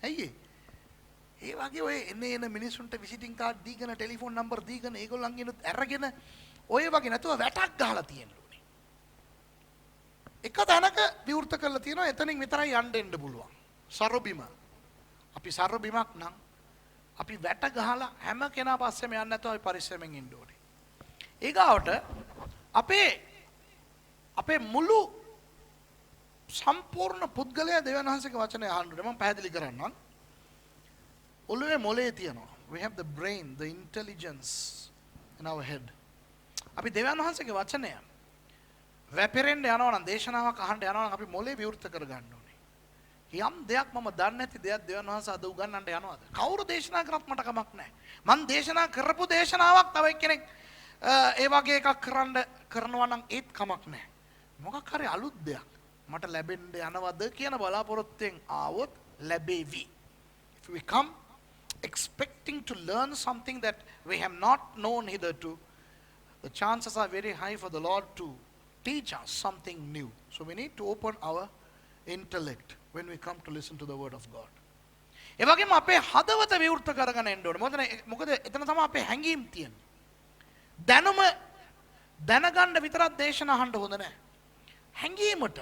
ඇයි ඒ වගේ ඔය එන මිනිස්සුන්ට විසිටිං කාඩ් දීගෙන ටෙලිෆෝන් නම්බර් දීගෙන ඒගොල්ලන්ගෙන් අරගෙන ඔය වගේ නැතුව වැටක් ගහලා තියෙන්න ඕනේ. එක තැනක විවෘත කරලා තියෙනවා එතනින් විතරයි යන්න එන්න පුළුවන්. සරුබිම. අපි සරුබිමක් නම් අපි වැට ගහලා හැම කෙනා පස්සෙම යන්න නැතුව අපි පරිස්සමෙන් ඉන්න ඕනේ. ඊගාවට අපේ මුළු සම්පූර්ණ පුද්ගලයා දෙවියන් වහන්සේගේ වචනය අහන්න ඕනේ. මම පැහැදිලි කරන්නම්. ඔළුවේ මොලේ තියෙනවා. We have the brain, the intelligence in our head. අපි දෙවියන් වහන්සේගේ වචනය වැපිරෙන්න යනවා නම් දේශනාවක් අහන්න යනවා නම් අපි මොලේ විවෘත කර ගන්න ඕනේ. යම් දෙයක් මම දන්නේ නැති දෙයක් දෙවියන් වහන්සේ අද උගන්වන්න යනවාද? කවුරු දේශනා කරත් මට කමක් නැහැ. මම දේශනා කරපු දේශනාවක් තව එක්කෙනෙක් ඒ වගේ එකක් කරනවා නම් ඒත් කමක් නැහැ. මොකක් හරි අලුත් දෙයක් මට ලැබෙන්න යනවද කියන බලාපොරොත්තුෙන් ආවොත් ලැබෙවි. If we come expecting to learn something that we have not known hitherto, the chances are very high for the Lord to teach us something new. So we need to open our intellect when we come to listen to the word of God. ඒ වගේම අපේ හදවත විවෘත කරගෙන එන්න ඕනේ. මොකද එතන තමයි අපේ හැඟීම් තියෙන්නේ. දැනුම දැනගන්න විතරක් දේශනා අහන්න හොඳ නැහැ. හැඟීමට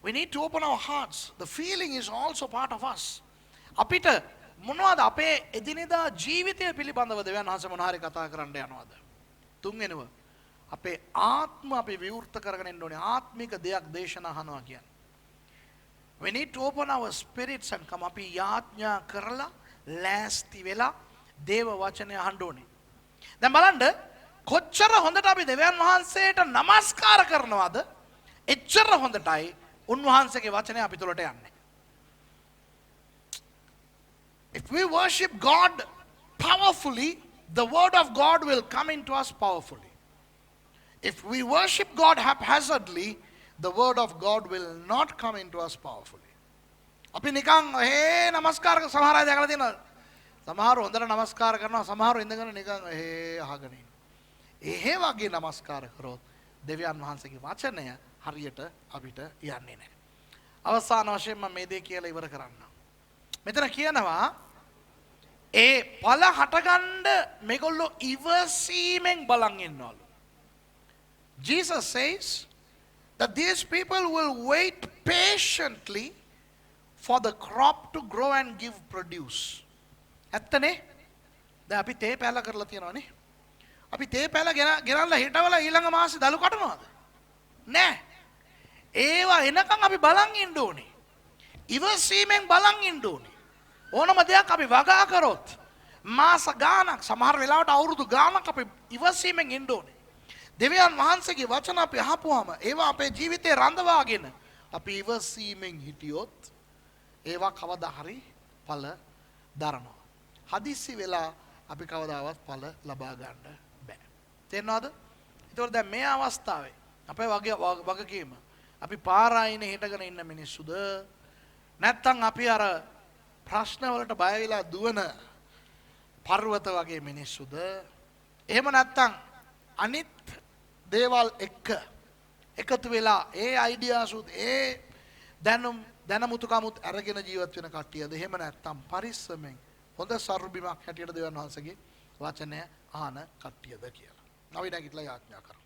we need to open our hearts. The feeling is also part of us. අපිට මොනවද අපේ එදිනෙදා ජීවිතය පිළිබඳව දෙවියන් වහන්සේ මොන හරි කතා කරන්න යනවද? තුන්වෙනිව අපේ ආත්ම අපි විවෘත කරගෙන ඉන්න ඕනේ. ආත්මික දෙයක් දේශනා අහනවා කියන්නේ. We need to open our spirits and come. අපි යාඥා කරලා ලෑස්ති වෙලා දේව වචනය අහන්න ඕනේ. දැන් බලන්න කොච්චර හොඳට අපි දෙවියන් වහන්සේට নমස්කාර කරනවද? එච්චර හොඳටයි උන්වහන්සේගේ වචනය අපි තුළට යන්නේ. If we worship God powerfully, the word of God will come into us powerfully. If we worship God haphazardly, the word of God will not come into us powerfully. අපි නිකන් නමස්කාර සමහර අය දැකලා තියෙනවා. සමහරව හොඳට නමස්කාර කරනවා, සමහරව ඉඳගෙන නිකන් අහගෙන ඉන්නවා. එහෙ වගේ නමස්කාර කරොත් දෙවියන් වහන්සේගේ වචනය හරියට අපිට යන්නේ නැහැ. අවසාන වශයෙන් මම මේ දේ කියලා ඉවර කරන්න. මෙතන කියනවා ඒ ඵල හටගන්න මේගොල්ලෝ ඉවසීමෙන් බලන් ඉන්නවලු. Jesus says that these people will wait patiently for the crop to grow and give produce. ඇත්තනේ? දැන් අපි තේ පැල කරලා තියනවානේ. අපි තේ පැල ගෙනල්ලා හිටවලා ඊළඟ මාසේ දළු කටනවාද? නෑ. ඒවා එනකන් අපි බලන් ඉන්න ඕනේ. ඉවසීමෙන් බලන් ඉන්න ඕනේ. ඕනම දෙයක් අපි වගා කරොත් මාස ගානක් සමහර වෙලාවට අවුරුදු ගානක් අපි ඉවසීමෙන් ඉන්න ඕනේ. දෙවියන් වහන්සේගේ වචන අපි අහපුවාම ඒවා අපේ ජීවිතේ රඳවාගෙන අපි ඉවසීමෙන් හිටියොත් ඒවා කවදා හරි ඵල දරනවා. හදිස්සි වෙලා අපි කවදාවත් ඵල ලබා ගන්න බෑ. තේරෙනවද? ඒතකොට දැන් මේ අවස්ථාවේ අපේ වගකීම අපි පාරායිනේ හිටගෙන ඉන්න මිනිස්සුද නැත්නම් අපි අර ප්‍රශ්න වලට බය වෙලා දුවන පර්වත වගේ මිනිස්සුද? එහෙම නැත්නම් අනිත් දේවල් එක්ක එකතු වෙලා ඒ අයිඩියාසුත් ඒ දැනුමුතුකමුත් අරගෙන ජීවත් වෙන කට්ටියද? එහෙම නැත්නම් පරිස්සමෙන් හොඳ සරුබිමක් හැටියට දෙවියන් වහන්සේගේ වචනය අහන කට්ටියද කියලා. අපි නැගිටලා යාඥා කරමු.